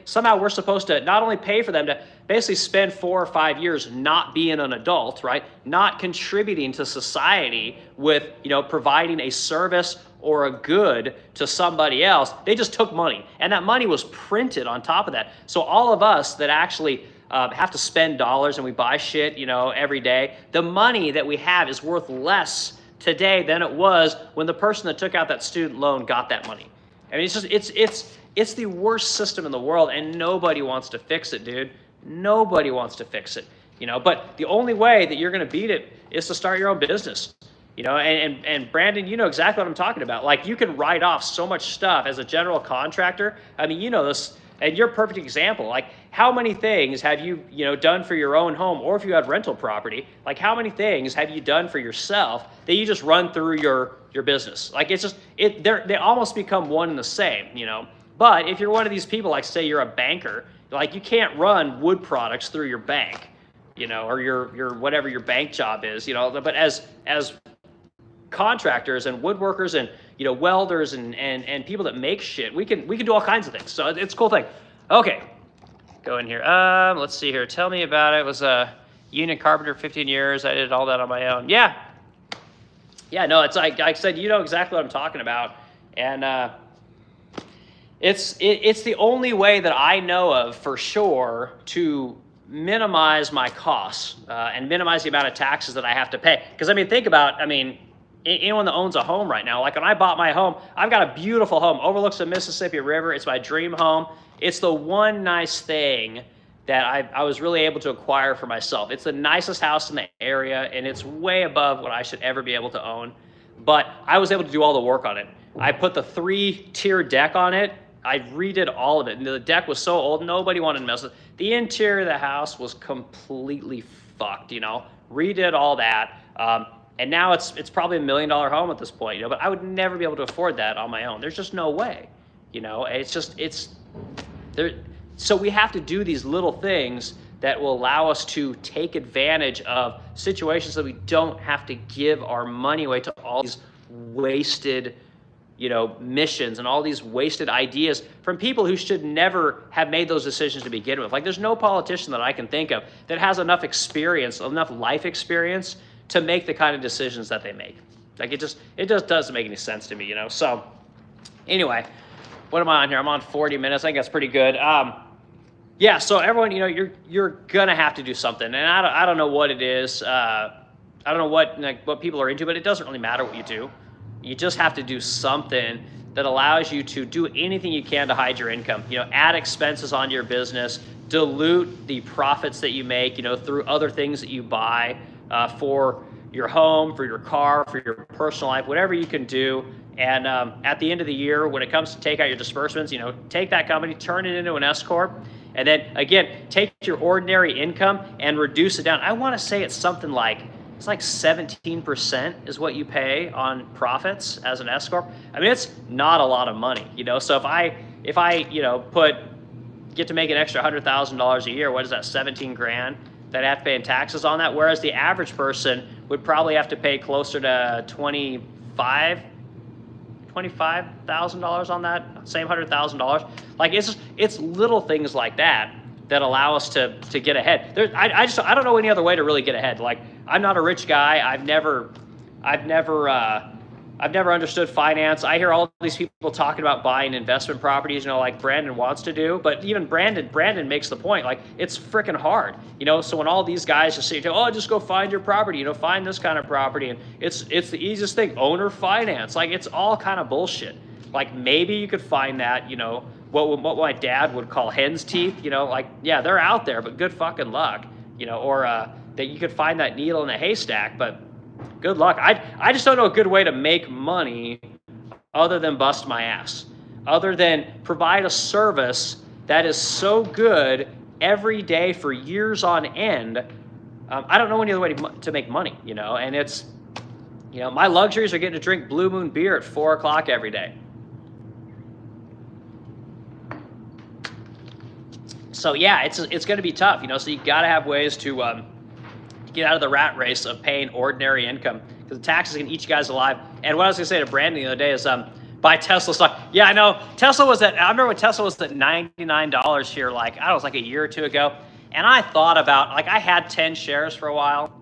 Somehow we're supposed to not only pay for them to basically spend 4 or 5 years not being an adult, right? Not contributing to society with, providing a service or a good to somebody else. They just took money, and that money was printed on top of that. So all of us that actually have to spend dollars and we buy shit, every day, the money that we have is worth less today than it was when the person that took out that student loan got that money. I mean, it's the worst system in the world, and nobody wants to fix it, dude. Nobody wants to fix it, But the only way that you're going to beat it is to start your own business, And Brandon, you know exactly what I'm talking about. Like, you can write off so much stuff as a general contractor. I mean, this, and you're a perfect example. Like, how many things have you, done for your own home, or if you have rental property? Like, how many things have you done for yourself that you just run through your business? Like, it's just they almost become one and the same, But if you're one of these people, like say you're a banker, like, you can't run wood products through your bank, or your whatever your bank job is, But as contractors and woodworkers and welders and people that make shit, we can do all kinds of things. So it's a cool thing. Okay, go in here. Let's see here. Tell me about it. I was a union carpenter 15 years. I did all that on my own. Yeah. No, it's like I said, exactly what I'm talking about, and it's the only way that I know of for sure to minimize my costs and minimize the amount of taxes that I have to pay. Because think about, anyone that owns a home right now, like when I bought my home, I've got a beautiful home, overlooks the Mississippi River. It's my dream home. It's the one nice thing that I was really able to acquire for myself. It's the nicest house in the area, and it's way above what I should ever be able to own. But I was able to do all the work on it. I put the 3-tier deck on it. I redid all of it, and the deck was so old, nobody wanted to mess with it. The interior of the house was completely fucked, redid all that. And now it's probably $1 million home at this point, but I would never be able to afford that on my own. There's just no way, it's there. So we have to do these little things that will allow us to take advantage of situations that we don't have to give our money away to all these wasted, missions and all these wasted ideas from people who should never have made those decisions to begin with. Like, there's no politician that I can think of that has enough experience, enough life experience to make the kind of decisions that they make. Like it just doesn't make any sense to me, you know? So anyway, what am I on here? I'm on 40 minutes. I think that's pretty good. Yeah, so everyone, you know, you're gonna have to do something, and I don't know what it is. I don't know what people are into, but it doesn't really matter what you do. You just have to do something that allows you to do anything you can to hide your income. You know, add expenses onto your business, dilute the profits that you make, you know, through other things that you buy for your home, for your car, for your personal life, whatever you can do. And at the end of the year, when it comes to take out your disbursements, you know, take that company, turn it into an S corp, and then again, take your ordinary income and reduce it down. I want to say it's something like 17% is what you pay on profits as an S corp. I mean, it's not a lot of money, you know. So if I you know get to make an extra $100,000 a year, what is that? 17 grand that I have to pay in taxes on that. Whereas the average person would probably have to pay closer to $25,000 on that same $100,000. Like it's little things like that that allow us to get ahead. I don't know any other way to really get ahead. Like I'm not a rich guy. I've never understood finance. I hear all these people talking about buying investment properties, you know, like Brandon wants to do. But even Brandon makes the point, like it's freaking hard, you know. So when all these guys just say, oh, just go find your property, you know, find this kind of property, and it's the easiest thing, owner finance. Like it's all kind of bullshit. Like maybe you could find that, you know, what my dad would call hen's teeth, you know, like yeah, they're out there, but good fucking luck, you know, or that you could find that needle in a haystack, but good luck. I just don't know a good way to make money other than bust my ass, other than provide a service that is so good every day for years on end. I don't know any other way to make money, you know, and it's, you know, my luxuries are getting to drink Blue Moon beer at 4 o'clock every day. So yeah, it's going to be tough, you know, so you got to have ways to get out of the rat race of paying ordinary income, because the taxes can eat you guys alive. And what I was going to say to Brandon the other day is buy Tesla stock. Yeah, I know. I remember when Tesla was at $99 here, like, I don't know, it was like a year or two ago. And I thought about, like, I had 10 shares for a while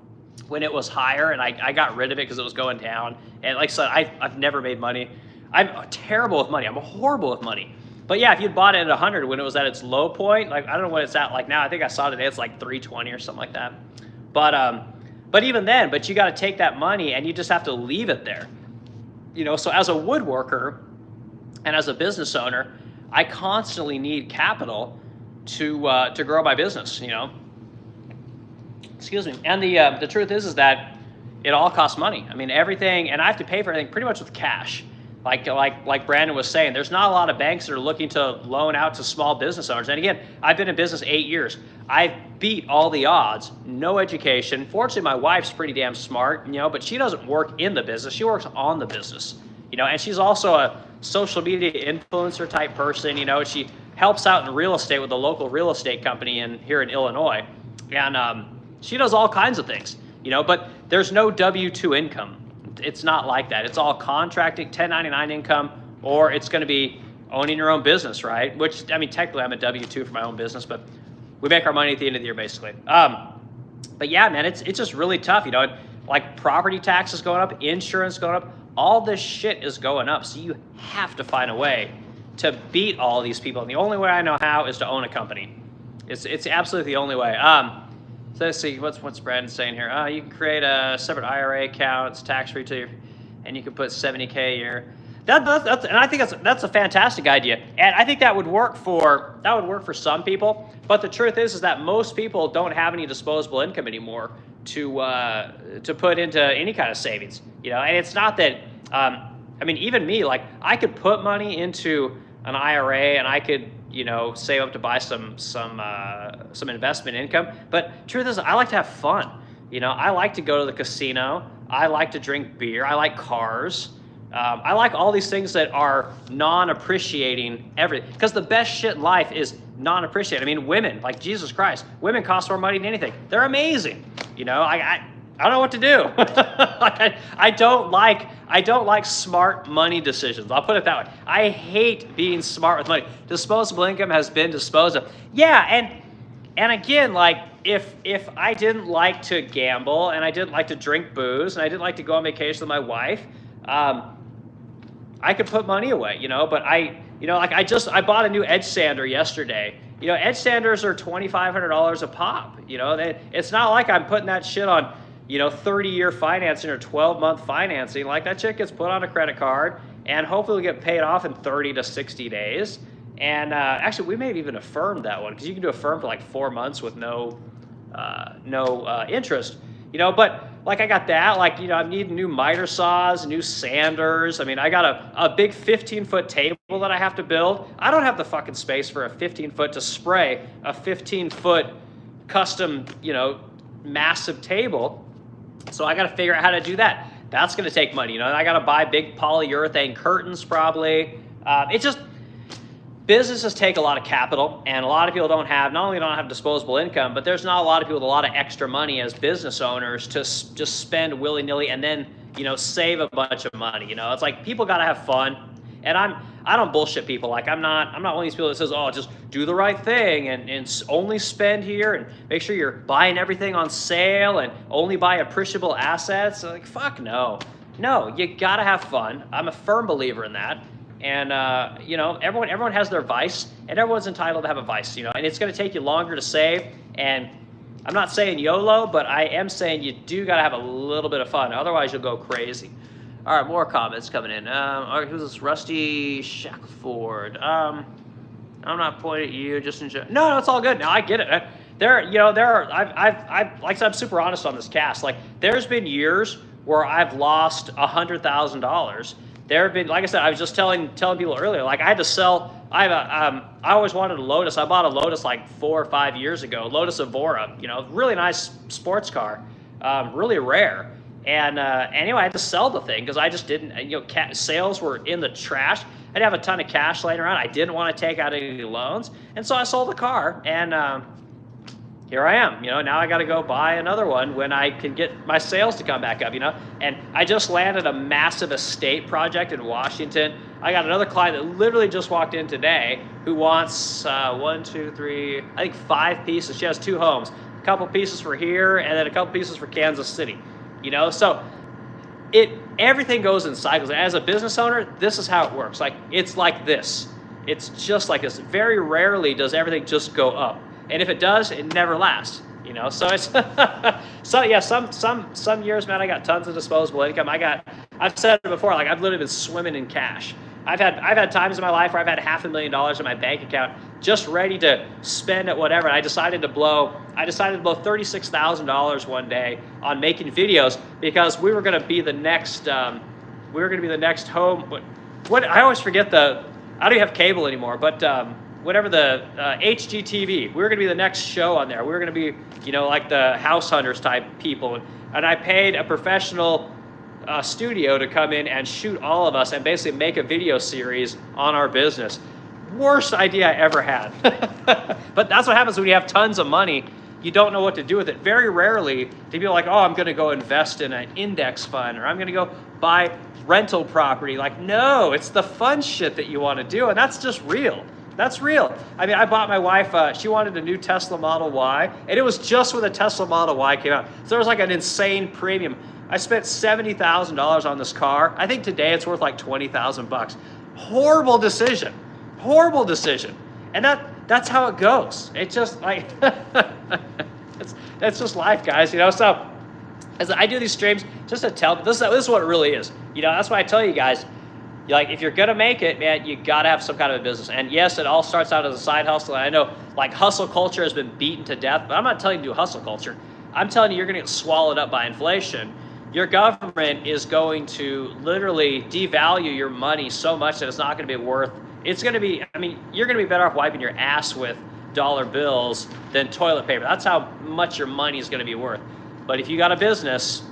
when it was higher, and I got rid of it because it was going down. And like I said, I've never made money. I'm terrible with money. I'm horrible with money. But yeah, if you'd bought it at 100 when it was at its low point, like, I don't know what it's at like now. I think I saw today it's like 320 or something like that. But even then, you got to take that money and you just have to leave it there. You know, so as a woodworker and as a business owner, I constantly need capital to grow my business, you know. Excuse me. And the truth is that it all costs money. I mean, everything, and I have to pay for everything pretty much with cash. Like Brandon was saying, there's not a lot of banks that are looking to loan out to small business owners. And again, I've been in business 8 years. I've beat all the odds, no education. Fortunately, my wife's pretty damn smart, you know, but she doesn't work in the business. She works on the business, you know, and she's also a social media influencer type person, you know. She helps out in real estate with a local real estate company here in Illinois. And she does all kinds of things, you know, but there's no W-2 income. It's not like that. It's all contracting, 1099 income, or it's going to be owning your own business, right? Which, I mean, technically I'm a W-2 for my own business, but we make our money at the end of the year, basically. But yeah, man, it's just really tough, you know. Like property taxes going up, insurance going up, all this shit is going up. So you have to find a way to beat all these people. And the only way I know how is to own a company. It's absolutely the only way. So let's see, what's Brandon saying here? You can create a separate IRA account. It's tax-free and you can put $70K a year. And I think that's a fantastic idea. And I think that would work for some people. But the truth is that most people don't have any disposable income anymore to put into any kind of savings. You know, and it's not that. I mean, even me, like I could put money into an IRA and I could, you know, save up to buy some investment income. But truth is, I like to have fun. You know, I like to go to the casino. I like to drink beer. I like cars. I like all these things that are non-appreciating everything. Because the best shit in life is non-appreciating. I mean, women, like Jesus Christ, women cost more money than anything. They're amazing. You know, I don't know what to do. Like I don't like smart money decisions. I'll put it that way. I hate being smart with money. Disposable income has been disposed of. Yeah, and again, like if I didn't like to gamble and I didn't like to drink booze and I didn't like to go on vacation with my wife, I could put money away, but I bought a new edge sander yesterday. Edge sanders are $2,500 a pop. It's not like I'm putting that shit on, 30-year financing or 12-month financing. Like, that shit gets put on a credit card and hopefully get paid off in 30 to 60 days. And actually, we may have even affirmed that one, because you can do a firm for like 4 months with no interest. But like, I got that. Like, I'm needing new miter saws, new sanders. I mean, I got a big 15-foot table that I have to build. I don't have the fucking space for a 15-foot to spray a 15-foot custom, massive table. So I got to figure out how to do that. That's going to take money. I got to buy big polyurethane curtains probably. Businesses take a lot of capital, and a lot of people not only don't have disposable income, but there's not a lot of people with a lot of extra money as business owners to just spend willy-nilly and then, save a bunch of money. It's like, people got to have fun. And I don't bullshit people. Like, I'm not one of these people that says, oh, just do the right thing and only spend here and make sure you're buying everything on sale and only buy appreciable assets. Like, fuck no. No, you got to have fun. I'm a firm believer in that. And, everyone has their vice, and everyone's entitled to have a vice, and it's going to take you longer to save. And I'm not saying YOLO, but I am saying you do got to have a little bit of fun. Otherwise, you'll go crazy. All right, more comments coming in. All right, who's this? Rusty Shackford. I'm not pointing at you, just in general. No, it's all good. No, I get it. I've like I said, I'm super honest on this cast. Like, there's been years where I've lost $100,000. There have been, like I said, I was just telling people earlier, like, I had to sell. I always wanted a Lotus. I bought a Lotus like 4 or 5 years ago. Lotus Evora, really nice sports car, really rare. And anyway, I had to sell the thing because I just didn't. Sales were in the trash. I didn't have a ton of cash laying around. I didn't want to take out any loans, and so I sold the car. And here I am. Now I got to go buy another one when I can get my sales to come back up. And I just landed a massive estate project in Washington. I got another client that literally just walked in today who wants 1, 2, 3, I think 5 pieces. She has 2 homes, a couple pieces for here, and then a couple pieces for Kansas City. So everything goes in cycles. As a business owner, this is how it works. Like, it's like this. It's just like this. Very rarely does everything just go up. And if it does, it never lasts. So it's so yeah, some years, man, I got tons of disposable income. I've said it before, like, I've literally been swimming in cash. I've had times in my life where I've had $500,000 in my bank account just ready to spend at whatever. And I decided to blow $36,000 one day on making videos because we were going to be the next home. What I always forget I don't even have cable anymore, but whatever the HGTV, we were going to be the next show on there. We were going to be, like the House Hunters type people. And I paid a professional studio to come in and shoot all of us and basically make a video series on our business. Worst idea I ever had. But that's what happens when you have tons of money. You don't know what to do with it. Very rarely do people like, oh, I'm going to go invest in an index fund, or I'm going to go buy rental property. Like, no, it's the fun shit that you want to do, and that's just real. That's real. I mean, I bought my wife, she wanted a new Tesla Model Y, and it was just when the Tesla Model Y came out. So there was like an insane premium. I spent $70,000 on this car. I think today it's worth like $20,000. Horrible decision. And that's how it goes. It's just like, it's just life, guys. So as I do these streams, just to tell, this is what it really is. That's why I tell you guys, like, if you're gonna make it, man, you gotta have some kind of a business. And yes, it all starts out as a side hustle. And I know, like, hustle culture has been beaten to death, but I'm not telling you to do hustle culture. I'm telling you, you're gonna get swallowed up by inflation. Your government is going to literally devalue your money so much that it's not gonna be worth. It's gonna be. I mean, you're gonna be better off wiping your ass with dollar bills than toilet paper. That's how much your money is gonna be worth. But if you got a business,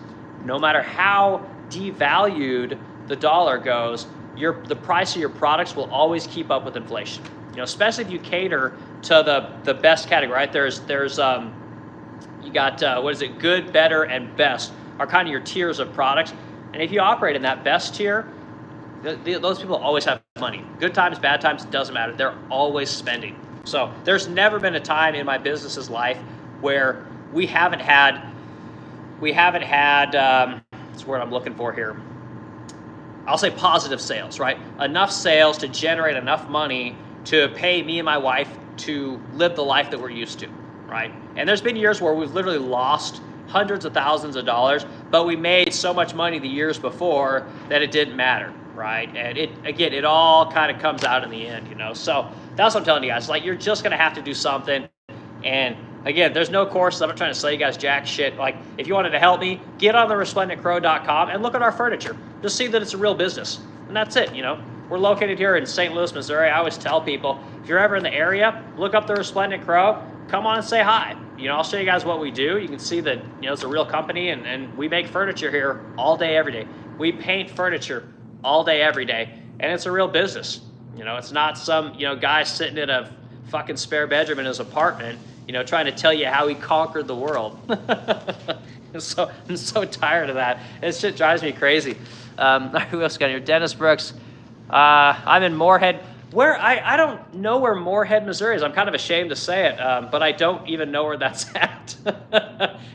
no matter how devalued the dollar goes, the price of your products will always keep up with inflation. Especially if you cater to the best category. Right? There's you got good, better, and best are kind of your tiers of products. And if you operate in that best tier, those people always have money. Good times, bad times, doesn't matter. They're always spending. So there's never been a time in my business's life where we haven't had that's the word I'm looking for here. I'll say positive sales, right? Enough sales to generate enough money to pay me and my wife to live the life that we're used to, right? And there's been years where we've literally lost hundreds of thousands of dollars, but we made so much money the years before that it didn't matter, right? And it all kind of comes out in the end, you know? So that's what I'm telling you guys. Like, you're just gonna have to do something. And again, there's no courses. I'm not trying to sell you guys jack shit. Like, if you wanted to help me, get on the resplendentcrow.com and look at our furniture. Just see that it's a real business. And that's it, you know. We're located here in St. Louis, Missouri. I always tell people, if you're ever in the area, look up the Resplendent Crow. Come on and say hi. You know, I'll show you guys what we do. You can see that, you know, it's a real company, and we make furniture here all day, every day. We paint furniture all day, every day, and it's a real business. You know, it's not some, you know, guy sitting in a fucking spare bedroom in his apartment, you know, trying to tell you how he conquered the world. I'm so tired of that. It shit drives me crazy. Who else got here? Dennis Brooks. I'm in Moorhead. I don't know where Moorhead, Missouri is. I'm kind of ashamed to say it, but I don't even know where that's at.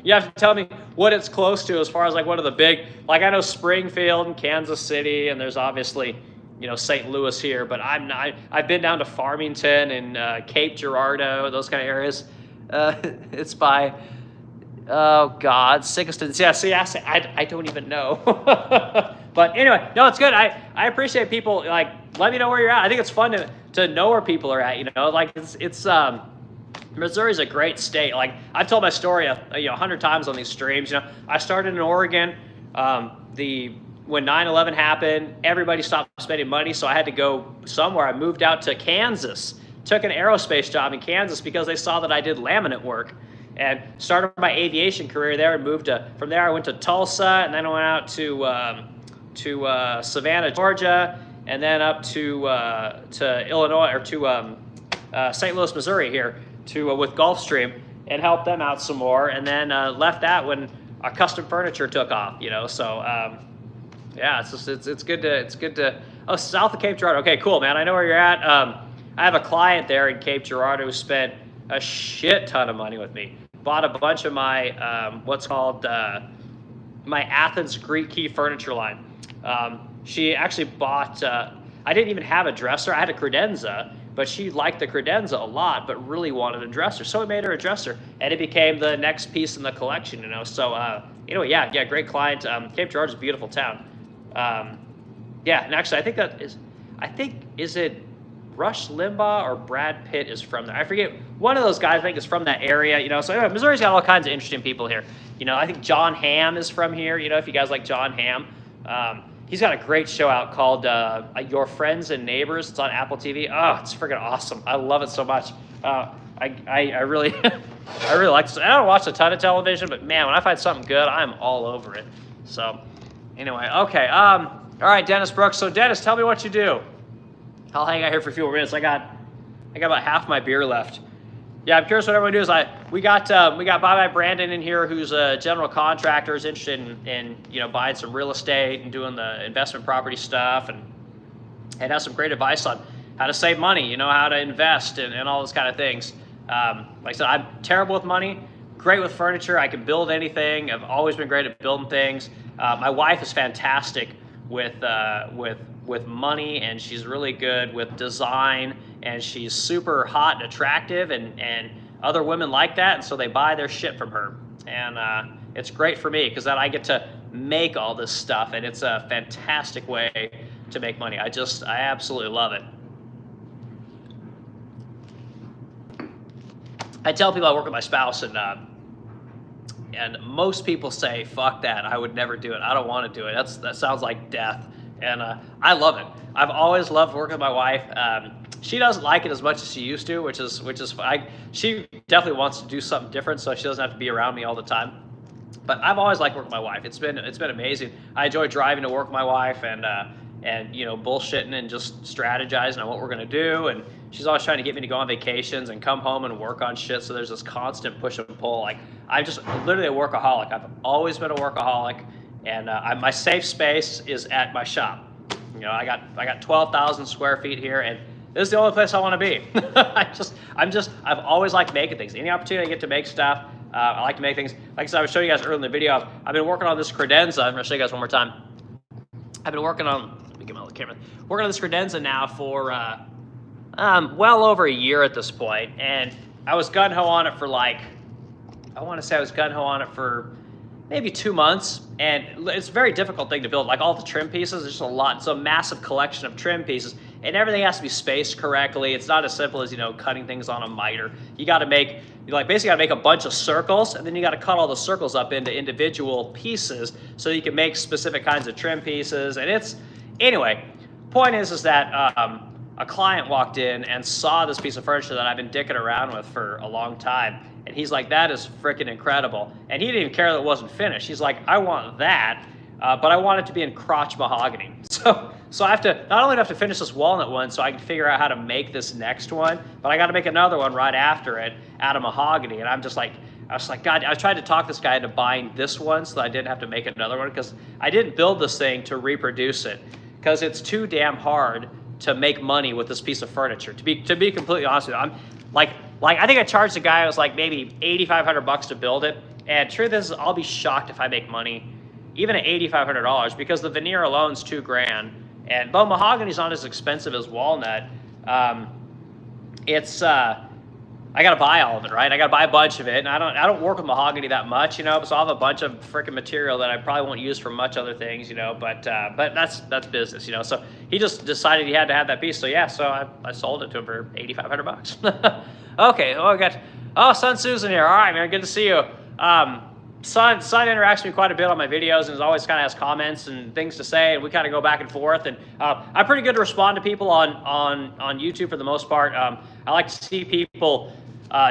You have to tell me what it's close to as far as like one of the big, like I know Springfield and Kansas City, and there's obviously, you know, St. Louis here, but I've been down to Farmington and Cape Girardeau, those kind of areas. It's by, oh God, Sigiston. Yeah, see, I don't even know. But anyway, no, it's good. I appreciate people, like, let me know where you're at. I think it's fun to know where people are at, you know, like it's Missouri's a great state. Like, I've told my story 100 times on these streams. You know, I started in Oregon. When 9/11 happened, everybody stopped spending money, so I had to go somewhere. I moved out to Kansas, took an aerospace job in Kansas because they saw that I did laminate work, and started my aviation career there and moved from there. I went to Tulsa, and then I went out to Savannah, Georgia, and then up to Illinois, or to St. Louis, Missouri here with Gulfstream, and helped them out some more, and then left that when our custom furniture took off, you know. So yeah, it's good to oh, south of Cape Girardeau. Okay, cool, man. I know where you're at. I have a client there in Cape Girardeau who spent a shit ton of money with me. Bought a bunch of my what's called my Athens Greek Key furniture line. She actually bought. I didn't even have a dresser. I had a credenza, but she liked the credenza a lot, but really wanted a dresser. So we made her a dresser, and it became the next piece in the collection, you know. So, anyway, yeah, great client. Cape Girardeau is a beautiful town. Yeah, and actually, I think is it Rush Limbaugh or Brad Pitt is from there. I forget. One of those guys, I think, is from that area, you know. So anyway, Missouri's got all kinds of interesting people here. You know, I think John Hamm is from here, you know, if you guys like John Hamm. He's got a great show out called Your Friends and Neighbors. It's on Apple TV. Oh, it's freaking awesome. I love it so much. I really I really like this. I don't watch a ton of television, but man, when I find something good, I'm all over it. So anyway, okay. All right, Dennis Brooks. So Dennis, tell me what you do. I'll hang out here for a few more minutes. I got about half my beer left. Yeah, I'm curious what everyone does. We got Bye Brandon in here, who's a general contractor, is interested in you know, buying some real estate and doing the investment property stuff, and has some great advice on how to save money, you know, how to invest and all those kind of things. Like I said, I'm terrible with money, great with furniture. I can build anything. I've always been great at building things. My wife is fantastic with money, and she's really good with design, and she's super hot and attractive, and other women like that, and so they buy their shit from her. And it's great for me because then I get to make all this stuff, and it's a fantastic way to make money. I absolutely love it. I tell people I work with my spouse, and most people say, fuck that, I would never do it. I don't want to do it. That sounds like death. And I love it. I've always loved working with my wife. She doesn't like it as much as she used to, which is fine. She definitely wants to do something different, so she doesn't have to be around me all the time. But I've always liked working with my wife. It's been amazing. I enjoy driving to work with my wife, and you know, bullshitting and just strategizing on what we're gonna do. And she's always trying to get me to go on vacations and come home and work on shit. So there's this constant push and pull. Like, I'm just literally a workaholic. I've always been a workaholic. And my safe space is at my shop. You know, I got 12,000 square feet here, and This is the only place I want to be. I've always liked making things. Any opportunity I get to make stuff, I like to make things. Like I said, I was showing you guys earlier in the video, I've been working on this credenza. I'm gonna show you guys one more time. I've been working on, let me get my little camera, working on this credenza now for well over a year at this point. And I was gung-ho on it for like, I want to say I was gung-ho on it for maybe 2 months, and it's a very difficult thing to build. Like all the trim pieces, there's just a lot. It's a massive collection of trim pieces, and everything has to be spaced correctly. It's not as simple as, you know, cutting things on a miter. You got to make, you like basically got to make a bunch of circles, and then you got to cut all the circles up into individual pieces so you can make specific kinds of trim pieces. And it's, anyway, point is that a client walked in and saw this piece of furniture that I've been dicking around with for a long time. And he's like, that is freaking incredible. And he didn't even care that it wasn't finished. He's like, I want that, but I want it to be in crotch mahogany. So I have to, not only do I have to finish this walnut one so I can figure out how to make this next one, but I got to make another one right after it out of mahogany. And I'm just like, I was like, God, I tried to talk this guy into buying this one so that I didn't have to make another one, because I didn't build this thing to reproduce it, because it's too damn hard to make money with this piece of furniture. To be completely honest with you, I'm like I think I charged the guy, it was like maybe $8,500 to build it. And truth is, I'll be shocked if I make money even at $8,500, because the veneer alone is $2,000. And though mahogany's not as expensive as walnut, it's I gotta buy all of it, right? I gotta buy a bunch of it, and I don't work with mahogany that much, you know. So I have a bunch of freaking material that I probably won't use for much other things, you know. But that's business, you know. So he just decided he had to have that piece. So yeah, so I sold it to him for $8,500. Okay, oh, I got Son Susan here. All right, man, good to see you. Son interacts with me quite a bit on my videos, and always kind of has comments and things to say, and we kind of go back and forth. And I'm pretty good to respond to people on YouTube for the most part. I like to see people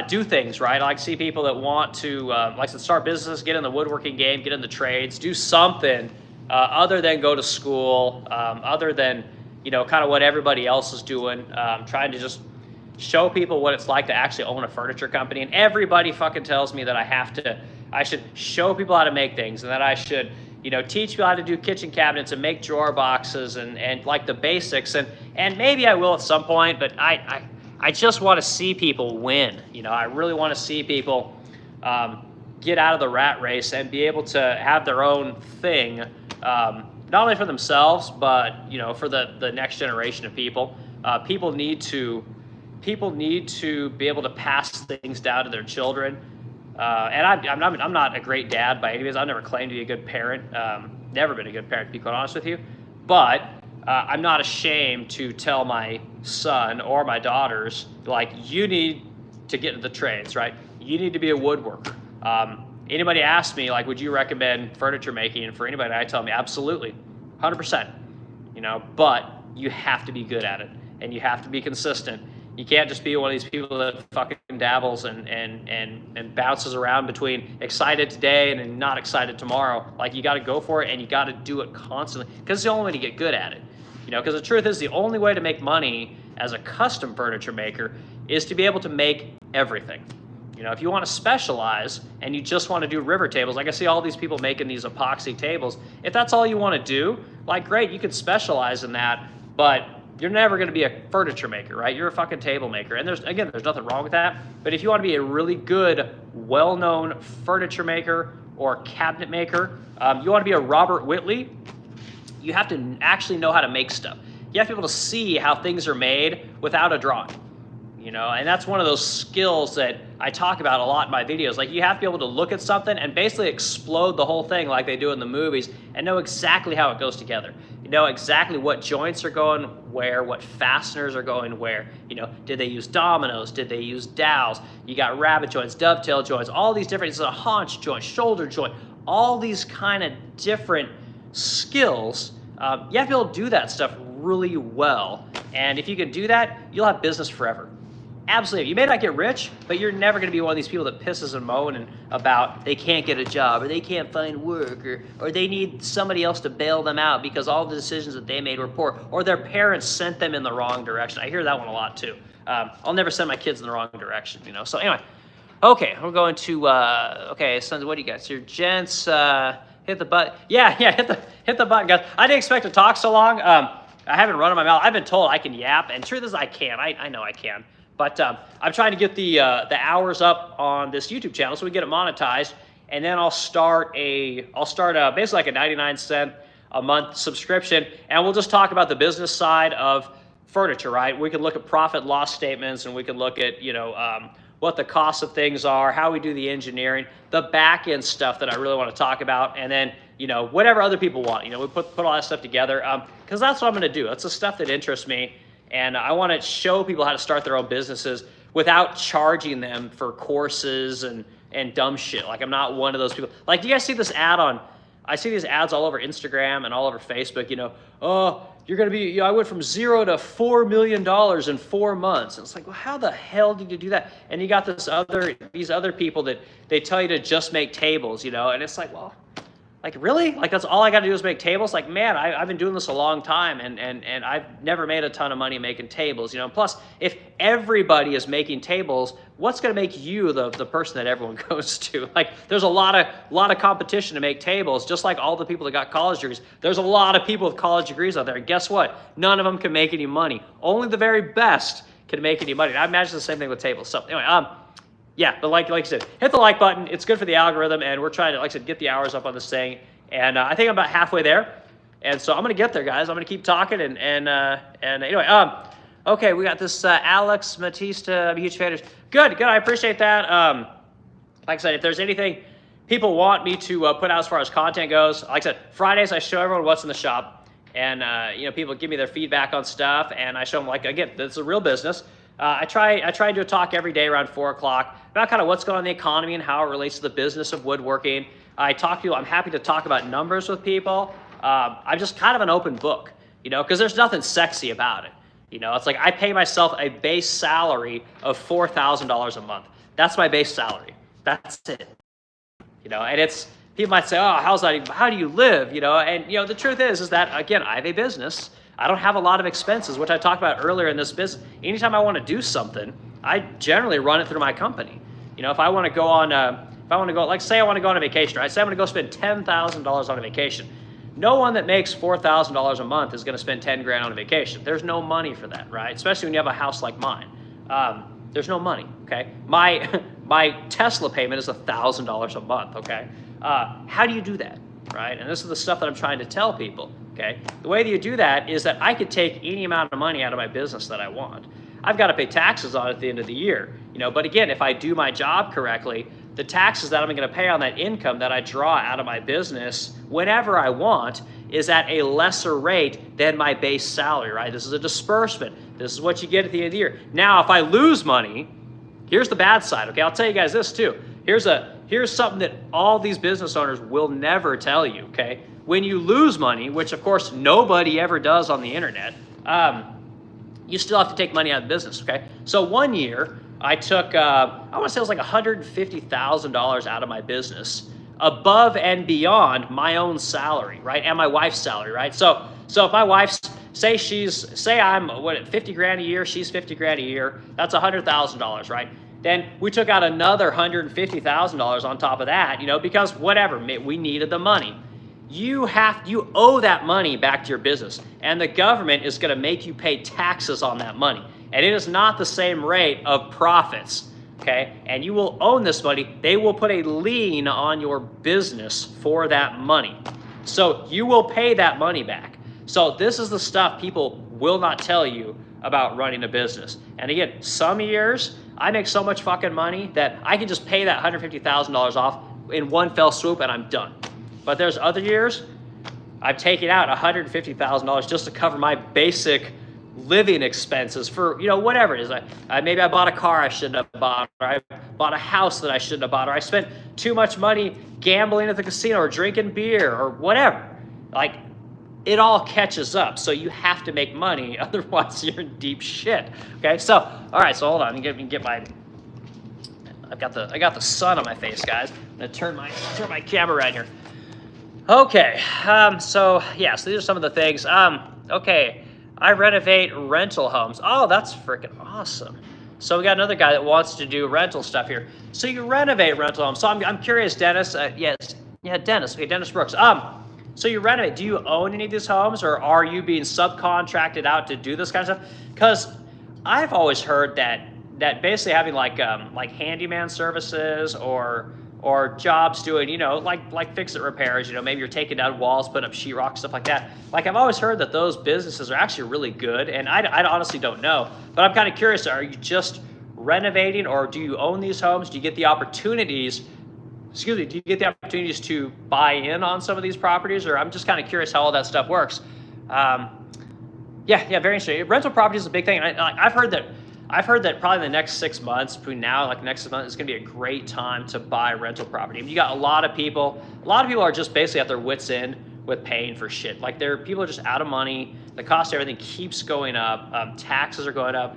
do things, right? I like to see people that want to like to start businesses, get in the woodworking game, get in the trades, do something other than go to school, other than, you know, kind of what everybody else is doing. Trying to just show people what it's like to actually own a furniture company. And everybody fucking tells me that I should show people how to make things, and that I should, you know, teach people how to do kitchen cabinets and make drawer boxes and like the basics. And maybe I will at some point, but I just want to see people win. You know, I really want to see people get out of the rat race and be able to have their own thing, not only for themselves, but, you know, for the next generation of people. People need to be able to pass things down to their children. And I'm not a great dad by any means. I've never claimed to be a good parent. Never been a good parent, to be quite honest with you. But I'm not ashamed to tell my son or my daughters, like, you need to get into the trades, right? You need to be a woodworker. Anybody asks me, like, would you recommend furniture making? And for anybody, I tell them, absolutely, 100%. You know, but you have to be good at it, and you have to be consistent. You can't just be one of these people that fucking dabbles and bounces around between excited today and not excited tomorrow. Like, you got to go for it, and you got to do it constantly, because it's the only way to get good at it. You know, because the truth is, the only way to make money as a custom furniture maker is to be able to make everything. You know, if you want to specialize and you just want to do river tables, like I see all these people making these epoxy tables, if that's all you want to do, like, great, you could specialize in that, but you're never going to be a furniture maker, right? You're a fucking table maker. And there's nothing wrong with that. But if you want to be a really good, well-known furniture maker or cabinet maker, you want to be a Robert Whitley, you have to actually know how to make stuff. You have to be able to see how things are made without a drawing. You know, and that's one of those skills that I talk about a lot in my videos. Like, you have to be able to look at something and basically explode the whole thing like they do in the movies and know exactly how it goes together. You know exactly what joints are going where, what fasteners are going where. You know, did they use dominoes? Did they use dowels? You got rabbit joints, dovetail joints, all these different, it's a haunch joint, shoulder joint, all these kind of different skills. You have to be able to do that stuff really well. And if you can do that, you'll have business forever. Absolutely. You may not get rich, but you're never going to be one of these people that pisses and moaning about they can't get a job, or they can't find work, or they need somebody else to bail them out because all the decisions that they made were poor, or their parents sent them in the wrong direction. I hear that one a lot too. I'll never send my kids in the wrong direction, you know. So anyway, okay, we're going to okay, sons, what do you got? So your gents, hit the button. Yeah, hit the button, guys. I didn't expect to talk so long. I haven't run in my mouth. I've been told I can yap, and truth is I can. I know I can. But I'm trying to get the hours up on this YouTube channel so we get it monetized, and then I'll start basically like a 99-cent a month subscription, and we'll just talk about the business side of furniture, right? We can look at profit loss statements, and we can look at what the cost of things are, how we do the engineering, the back end stuff that I really want to talk about, and then whatever other people want. We put all that stuff together because that's what I'm going to do. That's the stuff that interests me, and I want to show people how to start their own businesses without charging them for courses and dumb shit. Like, I'm not one of those people. Like, do you guys see this ad I see these ads all over Instagram and all over Facebook, oh, you're going to be, I went from 0 to $4 million in 4 months. And it's like, well, how the hell did you do that? And you got these other people that they tell you to just make tables, and it's like, well, like, really? Like, that's all I got to do is make tables? Like, man, I've been doing this a long time, and I've never made a ton of money making tables, Plus, if everybody is making tables, what's going to make you the person that everyone goes to? Like, there's a lot of competition to make tables, just like all the people that got college degrees. There's a lot of people with college degrees out there, and guess what? None of them can make any money. Only the very best can make any money. And I imagine the same thing with tables. So anyway, yeah, but like I said, hit the like button. It's good for the algorithm, and we're trying to, like I said, get the hours up on this thing. And I think I'm about halfway there. And so I'm going to get there, guys. I'm going to keep talking. And anyway, okay, we got this Alex Matista. I'm a huge fan of. Good. I appreciate that. Like I said, if there's anything people want me to put out as far as content goes, like I said, Fridays I show everyone what's in the shop. And, people give me their feedback on stuff. And I show them, like, again, this is a real business. I try and do a talk every day around 4 o'clock about kind of what's going on in the economy and how it relates to the business of woodworking. I talk to people. I'm happy to talk about numbers with people. I'm just kind of an open book, because there's nothing sexy about it. It's like I pay myself a base salary of $4,000 a month. That's my base salary. That's it. And it's, people might say, oh, how do you live? And the truth is that, again, I have a business. I don't have a lot of expenses, which I talked about earlier in this business. Anytime I want to do something, I generally run it through my company. If I want to go on, like say I want to go on a vacation, right? Say I'm going to go spend $10,000 on a vacation. No one that makes $4,000 a month is going to spend 10 grand on a vacation. There's no money for that, right? Especially when you have a house like mine. There's no money, okay? My Tesla payment is $1,000 a month, okay? How do you do that, right? And this is the stuff that I'm trying to tell people. Okay, the way that you do that is that I could take any amount of money out of my business that I want. I've got to pay taxes on it at the end of the year, but again, if I do my job correctly, the taxes that I'm going to pay on that income that I draw out of my business whenever I want is at a lesser rate than my base salary, right? This is a disbursement. This is what you get at the end of the year. Now, if I lose money, here's the bad side, okay? I'll tell you guys this too. Here's something that all these business owners will never tell you, okay? When you lose money, which of course nobody ever does on the internet, you still have to take money out of the business, okay? So one year, I took, I want to say it was like $150,000 out of my business, above and beyond my own salary, right? And my wife's salary, right? So if my wife's, say I'm 50 grand a year, she's 50 grand a year, that's $100,000, right? Then we took out another $150,000 on top of that, because whatever, we needed the money. You owe that money back to your business, and the government is going to make you pay taxes on that money. And it is not the same rate of profits, okay? And you will own this money. They will put a lien on your business for that money. So you will pay that money back. So this is the stuff people will not tell you about running a business. And again, some years I make so much fucking money that I can just pay that $150,000 off in one fell swoop and I'm done. But there's other years I've taken out $150,000 just to cover my basic living expenses for, whatever it is. Maybe I bought a car I shouldn't have bought, or I bought a house that I shouldn't have bought, or I spent too much money gambling at the casino or drinking beer or whatever. Like, it all catches up. So you have to make money, otherwise you're in deep shit. Okay, so all right, so hold on, let me get my. I got the sun on my face, guys. I'm gonna turn my camera right here. Okay, so these are some of the things. Okay, I renovate rental homes. Oh, that's freaking awesome. So we got another guy that wants to do rental stuff here. So you renovate rental homes. So I'm curious, Dennis. Yes, Dennis. Okay, Dennis Brooks. So you renovate. Do you own any of these homes, or are you being subcontracted out to do this kind of stuff? Because I've always heard that basically having like handyman services or jobs doing, like fix-it repairs, maybe you're taking down walls, putting up sheetrock, stuff like that. Like, I've always heard that those businesses are actually really good, and I honestly don't know. But I'm kind of curious, are you just renovating, or do you own these homes? Do you get the opportunities, do you get the opportunities to buy in on some of these properties? Or I'm just kind of curious how all that stuff works. Yeah, very interesting. Rental property is a big thing. I've heard that probably in the next 6 months, between now and like next month, is going to be a great time to buy rental property. I mean, you got a lot of people are just basically at their wits' end with paying for shit. Like, people are just out of money. The cost of everything keeps going up. Taxes are going up.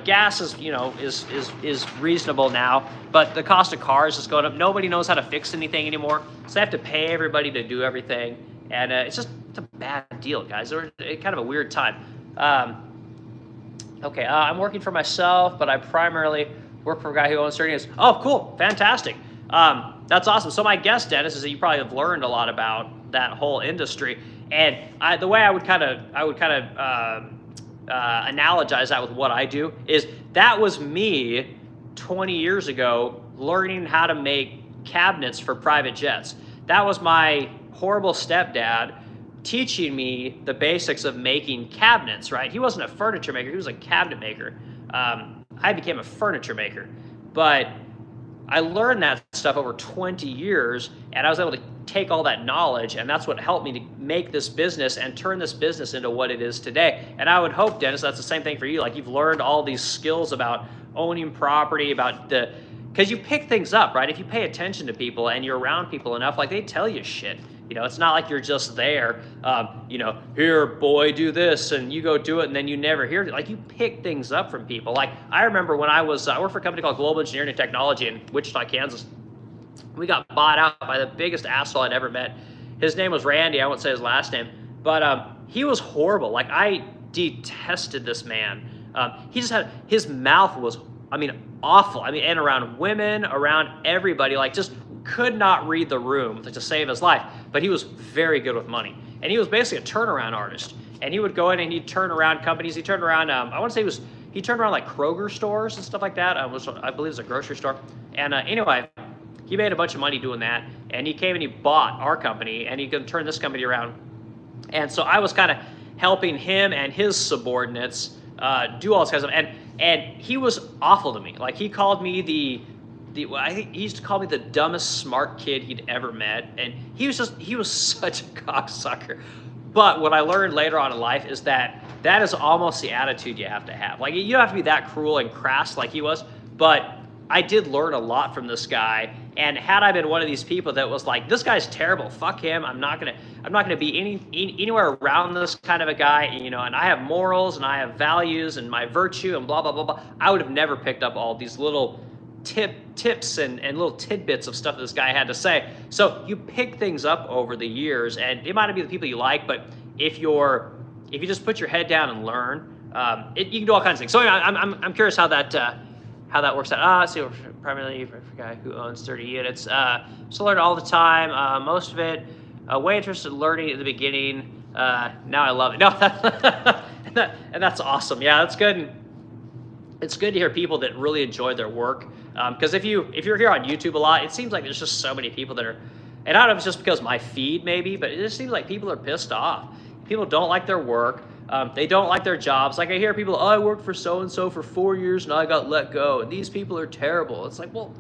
Gas is reasonable now, but the cost of cars is going up. Nobody knows how to fix anything anymore, so they have to pay everybody to do everything, and it's a bad deal, guys. It's kind of a weird time. Okay, I'm working for myself, but I primarily work for a guy who owns 30 units. Oh, cool, fantastic. That's awesome. So my guess, Dennis, is that you probably have learned a lot about that whole industry. And the way I would kind of analogize that with what I do is that was me 20 years ago learning how to make cabinets for private jets. That was my horrible stepdad teaching me the basics of making cabinets, right? He wasn't a furniture maker, he was a cabinet maker. I became a furniture maker, but I learned that stuff over 20 years, and I was able to take all that knowledge, and that's what helped me to make this business and turn this business into what it is today. And I would hope, Dennis, that's the same thing for you. Like, you've learned all these skills about owning property, because you pick things up, right? If you pay attention to people and you're around people enough, like, they tell you shit. It's not like you're just there, here, boy, do this, and you go do it, and then you never hear it. Like, you pick things up from people. Like, I remember when I worked for a company called Global Engineering and Technology in Wichita, Kansas. We got bought out by the biggest asshole I'd ever met. His name was Randy. I won't say his last name, but he was horrible. Like, I detested this man. His mouth was, awful. And around women, around everybody, like, just could not read the room to save his life. But he was very good with money, and he was basically a turnaround artist. And he would go in and he'd turn around companies. He turned around, he turned around like Kroger stores and stuff like that. I believe it was a grocery store. And anyway, he made a bunch of money doing that. And he came and he bought our company, and he could turn this company around. And so I was kind of helping him and his subordinates do all this kind of stuff. And he was awful to me. Like, he called me I think he used to call me the dumbest smart kid he'd ever met, and he was such a cocksucker. But what I learned later on in life is that is almost the attitude you have to have. Like, you don't have to be that cruel and crass like he was, but I did learn a lot from this guy. And had I been one of these people that was like, this guy's terrible, fuck him, I'm not gonna be anywhere around this kind of a guy, and I have morals and I have values and my virtue and blah blah blah blah, I would have never picked up all these little tips and little tidbits of stuff that this guy had to say. So you pick things up over the years, and it might not be the people you like, but if you just put your head down and learn, you can do all kinds of things. So anyway, I'm curious how that works out. Let's see, primarily for a guy who owns 30 units. So learn all the time. Most of it, way interested in learning at the beginning. Now I love it. No, and that's awesome. Yeah, that's good. And it's good to hear people that really enjoy their work. Because if you're here on YouTube a lot, it seems like there's just so many people that are, and I don't know if it's just because my feed maybe, but it just seems like people are pissed off. People don't like their work. They don't like their jobs. Like, I hear people, I worked for so-and-so for 4 years and I got let go, and these people are terrible. It's like, well,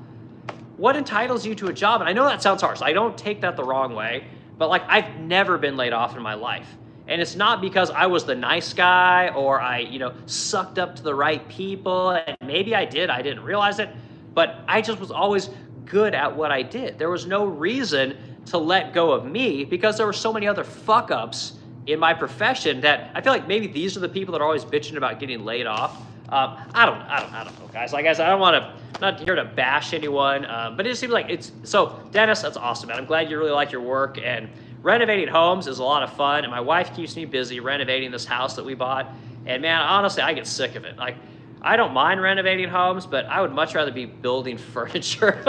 what entitles you to a job? And I know that sounds harsh. I don't take that the wrong way, but like, I've never been laid off in my life. And it's not because I was the nice guy or I, sucked up to the right people. And maybe I didn't realize it, but I just was always good at what I did. There was no reason to let go of me because there were so many other fuck ups in my profession that I feel like maybe these are the people that are always bitching about getting laid off. I don't know, guys. Like I said, I'm not here to bash anyone, but it just seems like it's, so Dennis, that's awesome, man. I'm glad you really like your work, and renovating homes is a lot of fun, and my wife keeps me busy renovating this house that we bought, and man, honestly, I get sick of it. Like, I don't mind renovating homes, but I would much rather be building furniture.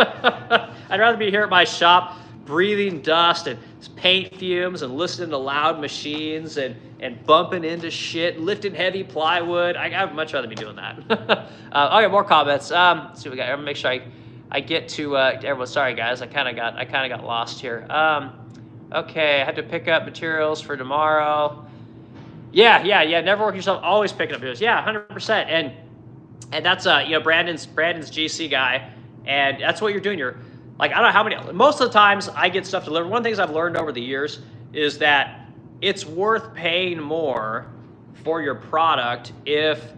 I'd rather be here at my shop breathing dust and paint fumes and listening to loud machines and bumping into shit, lifting heavy plywood. I'd much rather be doing that. Okay, more comments. Let's see what we got. I'm gonna make sure I get to everyone. Sorry guys, I kind of got lost here. Okay, I had to pick up materials for tomorrow. Yeah. Never work yourself, always picking up materials. Yeah, 100%. And that's Brandon's GC guy, and that's what you're doing. You're like, I don't know how many. Most of the times I get stuff delivered. One of the things I've learned over the years is that it's worth paying more for your product if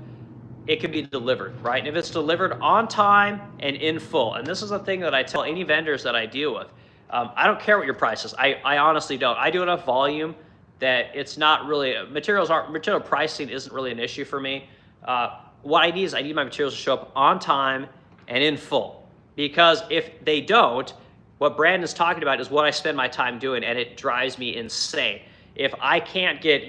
it can be delivered, right? And if it's delivered on time and in full. And this is the thing that I tell any vendors that I deal with. I don't care what your price is. I honestly don't. I do enough volume that it's not really, material pricing isn't really an issue for me. What I need is I need my materials to show up on time and in full. Because if they don't, what Brandon's talking about is what I spend my time doing, and it drives me insane. If I can't get,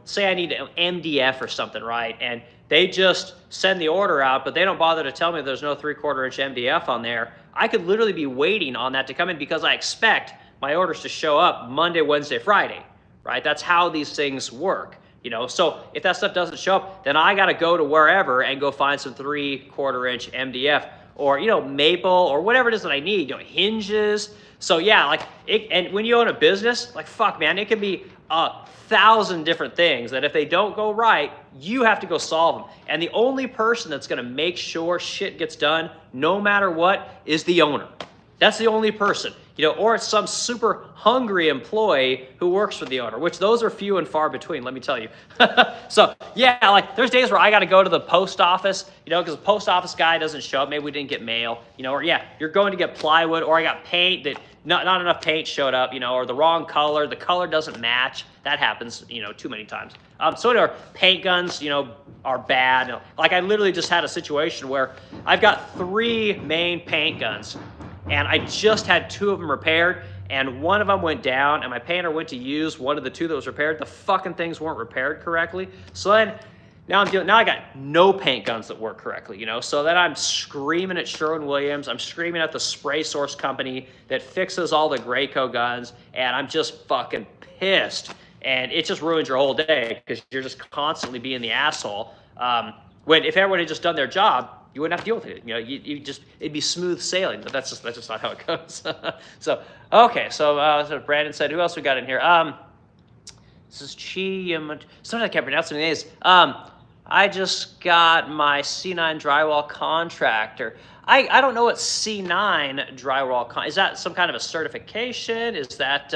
say I need an MDF or something, right? And they just send the order out, but they don't bother to tell me there's no 3/4 inch MDF on there. I could literally be waiting on that to come in because I expect my orders to show up Monday, Wednesday, Friday, right? That's how these things work, So if that stuff doesn't show up, then I got to go to wherever and go find some 3/4 inch MDF or, maple or whatever it is that I need, hinges. So yeah, and when you own a business, fuck man, it can be 1,000 different things that if they don't go right, you have to go solve them. And the only person that's gonna make sure shit gets done, no matter what, is the owner. That's the only person, or it's some super hungry employee who works for the owner, which those are few and far between, let me tell you. So yeah, there's days where I gotta go to the post office, because the post office guy doesn't show up, maybe we didn't get mail, or yeah, you're going to get plywood, or I got paint that not enough paint showed up, or the wrong color, the color doesn't match. That happens, too many times. So our paint guns, are bad. I literally just had a situation where I've got 3 main paint guns, and I just had 2 of them repaired, and one of them went down, and my painter went to use one of the 2 that was repaired. The fucking things weren't repaired correctly. So then now I got no paint guns that work correctly, So then I'm screaming at Sherwin-Williams. I'm screaming at the spray source company that fixes all the Graco guns, and I'm just fucking pissed. And it just ruins your whole day because you're just constantly being the asshole. When if everyone had just done their job, you wouldn't have to deal with it. It'd be smooth sailing, but that's just not how it goes. So Brandon said, who else we got in here? This is something I can't pronounce the names. I just got my C9 drywall contractor. I don't know what C9 drywall is that some kind of a certification? Is that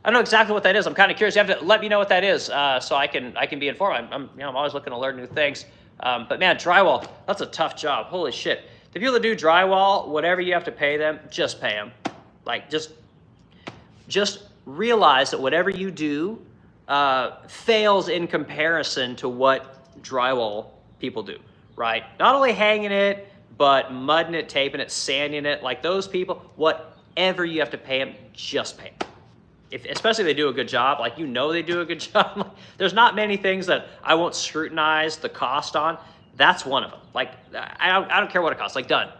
I don't know exactly what that is. I'm kind of curious. You have to let me know what that is so I can be informed. I'm always looking to learn new things. But man, drywall, that's a tough job. Holy shit. The people that do drywall, whatever you have to pay them, just pay them. Just realize that whatever you do fails in comparison to what drywall people do, right? Not only hanging it, but mudding it, taping it, sanding it. Those people, whatever you have to pay them, just pay them. Especially if they do a good job, they do a good job. There's not many things that I won't scrutinize the cost on. That's one of them. I don't care what it costs. Done.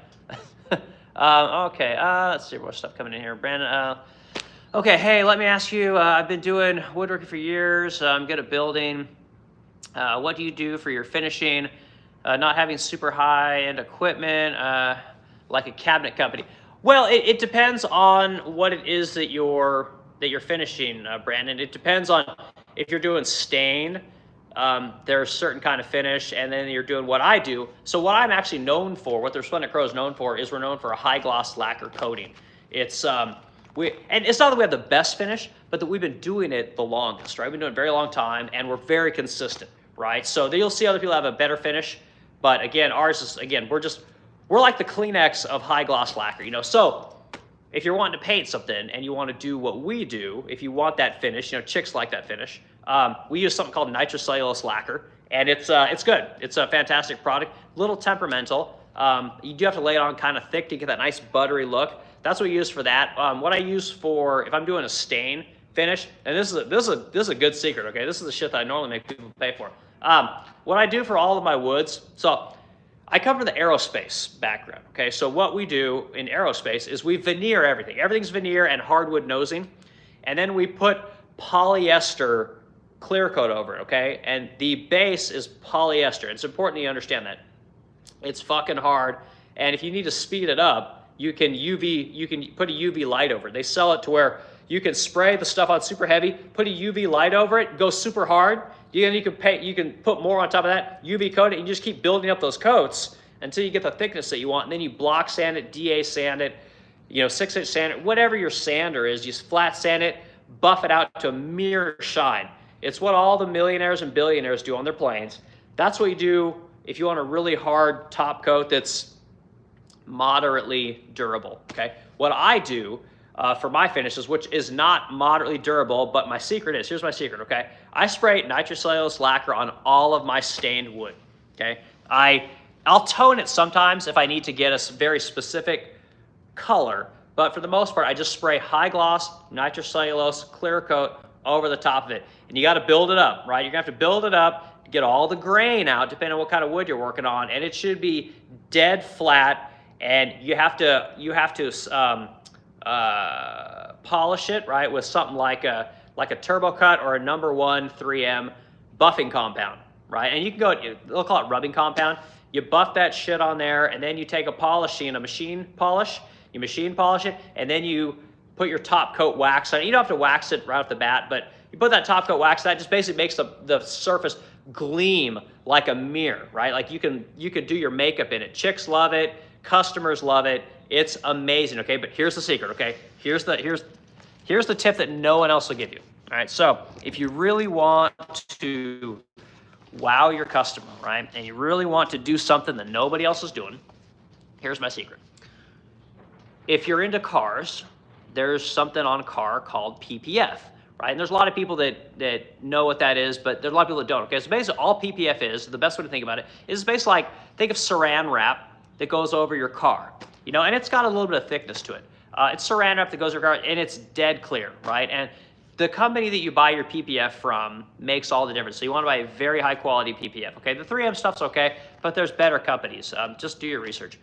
Okay, let's see more stuff coming in here. Brandon, okay, hey, let me ask you, I've been doing woodworking for years. I'm good at building. What do you do for your finishing? Not having super high-end equipment, like a cabinet company. Well, it depends on what it is that you're finishing, Brandon. It depends on if you're doing stain, there's a certain kind of finish, and then you're doing what I do. So what I'm actually known for, what the Resplendent Crow is known for, is we're known for a high gloss lacquer coating. It's and it's not that we have the best finish, but that we've been doing it the longest, right? We've been doing it a very long time, and we're very consistent, right? So you'll see other people have a better finish, but again, ours is, we're like the Kleenex of high gloss lacquer, So if you're wanting to paint something and you want to do what we do, if you want that finish, chicks like that finish, we use something called nitrocellulose lacquer, and it's good. It's a fantastic product, a little temperamental. You do have to lay it on kind of thick to get that nice buttery look. That's what we use for that. What I use for, if I'm doing a stain finish, and this is a good secret, okay? This is the shit that I normally make people pay for. What I do for all of my woods, so I come from the aerospace background, okay? So what we do in aerospace is we veneer everything. Everything's veneer and hardwood nosing, and then we put polyester clear coat over it, okay? And the base is polyester. It's important that you understand that. It's fucking hard, and if you need to speed it up, you can put a UV light over it. They sell it to where you can spray the stuff on super heavy, put a UV light over it, go super hard. You can put more on top of that, UV coat it, and you just keep building up those coats until you get the thickness that you want. And then you block sand it, DA sand it, 6-inch sand it, whatever your sander is, you flat sand it, buff it out to a mere shine. It's what all the millionaires and billionaires do on their planes. That's what you do if you want a really hard top coat that's moderately durable, okay? What I do for my finishes, which is not moderately durable, but my secret is, here's my secret, okay? I spray nitrocellulose lacquer on all of my stained wood, okay? I'll tone it sometimes if I need to get a very specific color, but for the most part, I just spray high gloss nitrocellulose clear coat over the top of it. And you gotta build it up, right? You're gonna have to build it up to get all the grain out, depending on what kind of wood you're working on, and it should be dead flat, and you have to polish it, right, with something like a turbo cut or a number 1 3M buffing compound, right? And you can go, they'll call it rubbing compound. You buff that shit on there, and then you take a polishing, a machine polish, you machine polish it, and then you put your top coat wax on it. You don't have to wax it right off the bat, but you put that top coat wax, that just basically makes the surface gleam like a mirror, right? Like you can do your makeup in it. Chicks love it, customers love it. It's amazing, okay? But here's the secret, okay? Here's the tip that no one else will give you. All right, so if you really want to wow your customer, right, and you really want to do something that nobody else is doing, here's my secret. If you're into cars, there's something on a car called PPF, right? And there's a lot of people that know what that is, but there's a lot of people that don't, okay? So basically all PPF is, the best way to think about it, is basically like, think of saran wrap that goes over your car, and it's got a little bit of thickness to it. It's saran wrap that goes over your car, and it's dead clear, right? And the company that you buy your PPF from makes all the difference. So you want to buy a very high quality PPF, okay? The 3M stuff's okay, but there's better companies. Just do your research.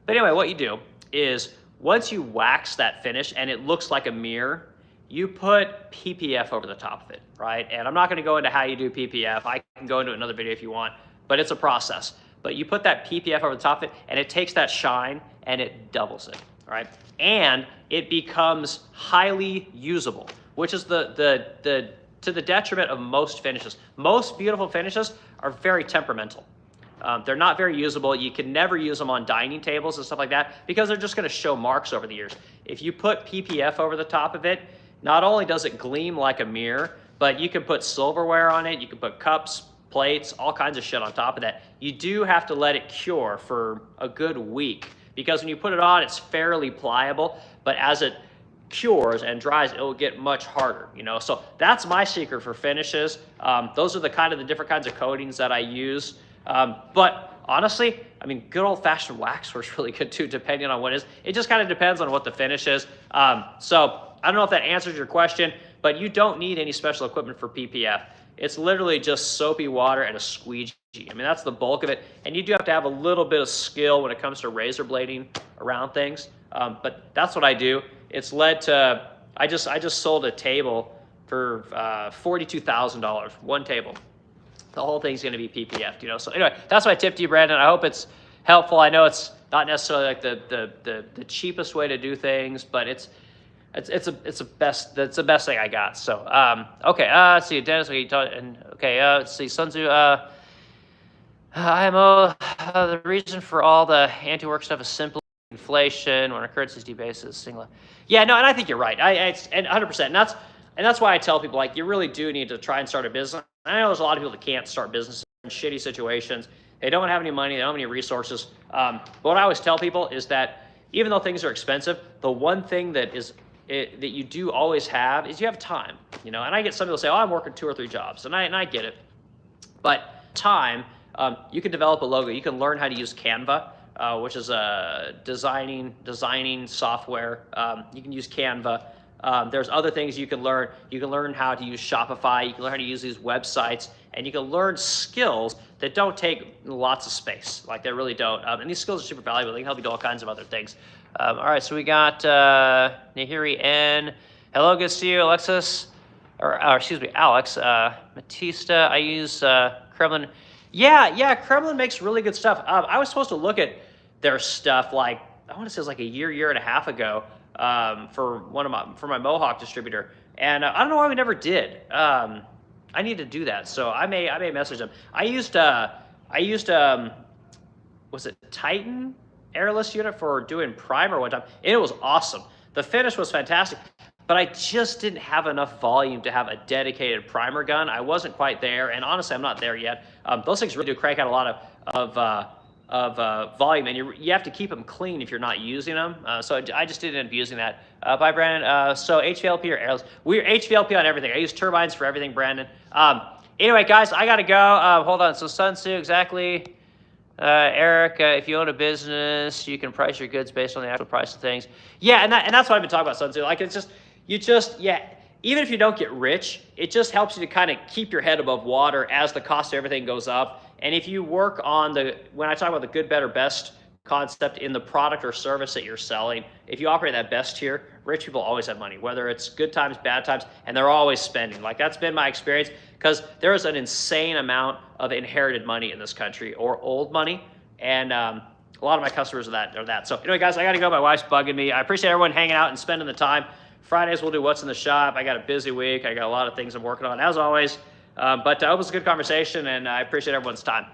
But anyway, what you do is once you wax that finish and it looks like a mirror, you put PPF over the top of it, right? And I'm not going to go into how you do PPF. I can go into another video if you want, but it's a process. But you put that PPF over the top of it, and it takes that shine and it doubles it, all right? And it becomes highly usable, which is to the detriment of most finishes. Most beautiful finishes are very temperamental. They're not very usable. You can never use them on dining tables and stuff like that because they're just going to show marks over the years. If you put PPF over the top of it, not only does it gleam like a mirror, but you can put silverware on it. You can put cups, plates, all kinds of shit on top of that. You do have to let it cure for a good week because when you put it on, it's fairly pliable, but as it cures and dries, it will get much harder, So that's my secret for finishes. Those are the different kinds of coatings that I use. But honestly, good old-fashioned wax works really good too, depending on what it is. It just kind of depends on what the finish is. So I don't know if that answers your question, but you don't need any special equipment for PPF. It's literally just soapy water and a squeegee. That's the bulk of it. And you do have to have a little bit of skill when it comes to razor blading around things. But that's what I do. It's led to, I just sold a table for $42,000, one table. The whole thing's going to be PPF'd, So anyway, that's my tip to you, Brandon. I hope it's helpful. I know it's not necessarily like the cheapest way to do things, but it's the best thing I got. So okay, let's see, Dennis. Let's see, Sun Tzu. IMO. The reason for all the anti-work stuff is simply inflation. When our currency debases, single. Yeah, no, and I think you're right. And 100%. And that's why I tell people, like, you really do need to try and start a business. I know there's a lot of people that can't start businesses in shitty situations. They don't have any money. They don't have any resources. But what I always tell people is that even though things are expensive, the one thing that you do always have is you have time. And I get some people say, "Oh, I'm working 2 or 3 jobs," and I get it. But time, you can develop a logo. You can learn how to use Canva, which is a designing software. You can use Canva. There's other things you can learn. You can learn how to use Shopify. You can learn how to use these websites, and you can learn skills that don't take lots of space. Like they really don't. And these skills are super valuable. They can help you do all kinds of other things. All right, so we got Nahiri N. Hello, good to see you, Alexis. Or excuse me, Alex. Matista, I use Kremlin. Yeah, Kremlin makes really good stuff. I was supposed to look at their stuff like, I want to say it was like a year and a half ago for my Mohawk distributor. And I don't know why we never did. I need to do that, so I may message them. I used was it Titan airless unit for doing primer one time, and it was awesome. The finish was fantastic, but I just didn't have enough volume to have a dedicated primer gun. I wasn't quite there, and honestly, I'm not there yet. Those things really do crank out a lot of volume, and you have to keep them clean if you're not using them. So I just didn't end up using that. Bye, Brandon. So HVLP or airless? We're HVLP on everything. I use turbines for everything, Brandon. Anyway, guys, I gotta go. Hold on. So Sun Tzu, exactly. Eric, if you own a business, you can price your goods based on the actual price of things. Yeah, and that's what I've been talking about, Sun Tzu. Like, it's just, even if you don't get rich, it just helps you to kind of keep your head above water as the cost of everything goes up. And if you work on when I talk about the good, better, best concept in the product or service that you're selling, if you operate that best tier, rich people always have money, whether it's good times, bad times, and they're always spending. Like, that's been my experience, because there is an insane amount of inherited money in this country, or old money, and a lot of my customers are that. So anyway, guys, I gotta go. My wife's bugging me. I appreciate everyone hanging out and spending the time. Fridays we'll do what's in the shop. I got a busy week. I got a lot of things I'm working on, as always. But it was a good conversation, and I appreciate everyone's time.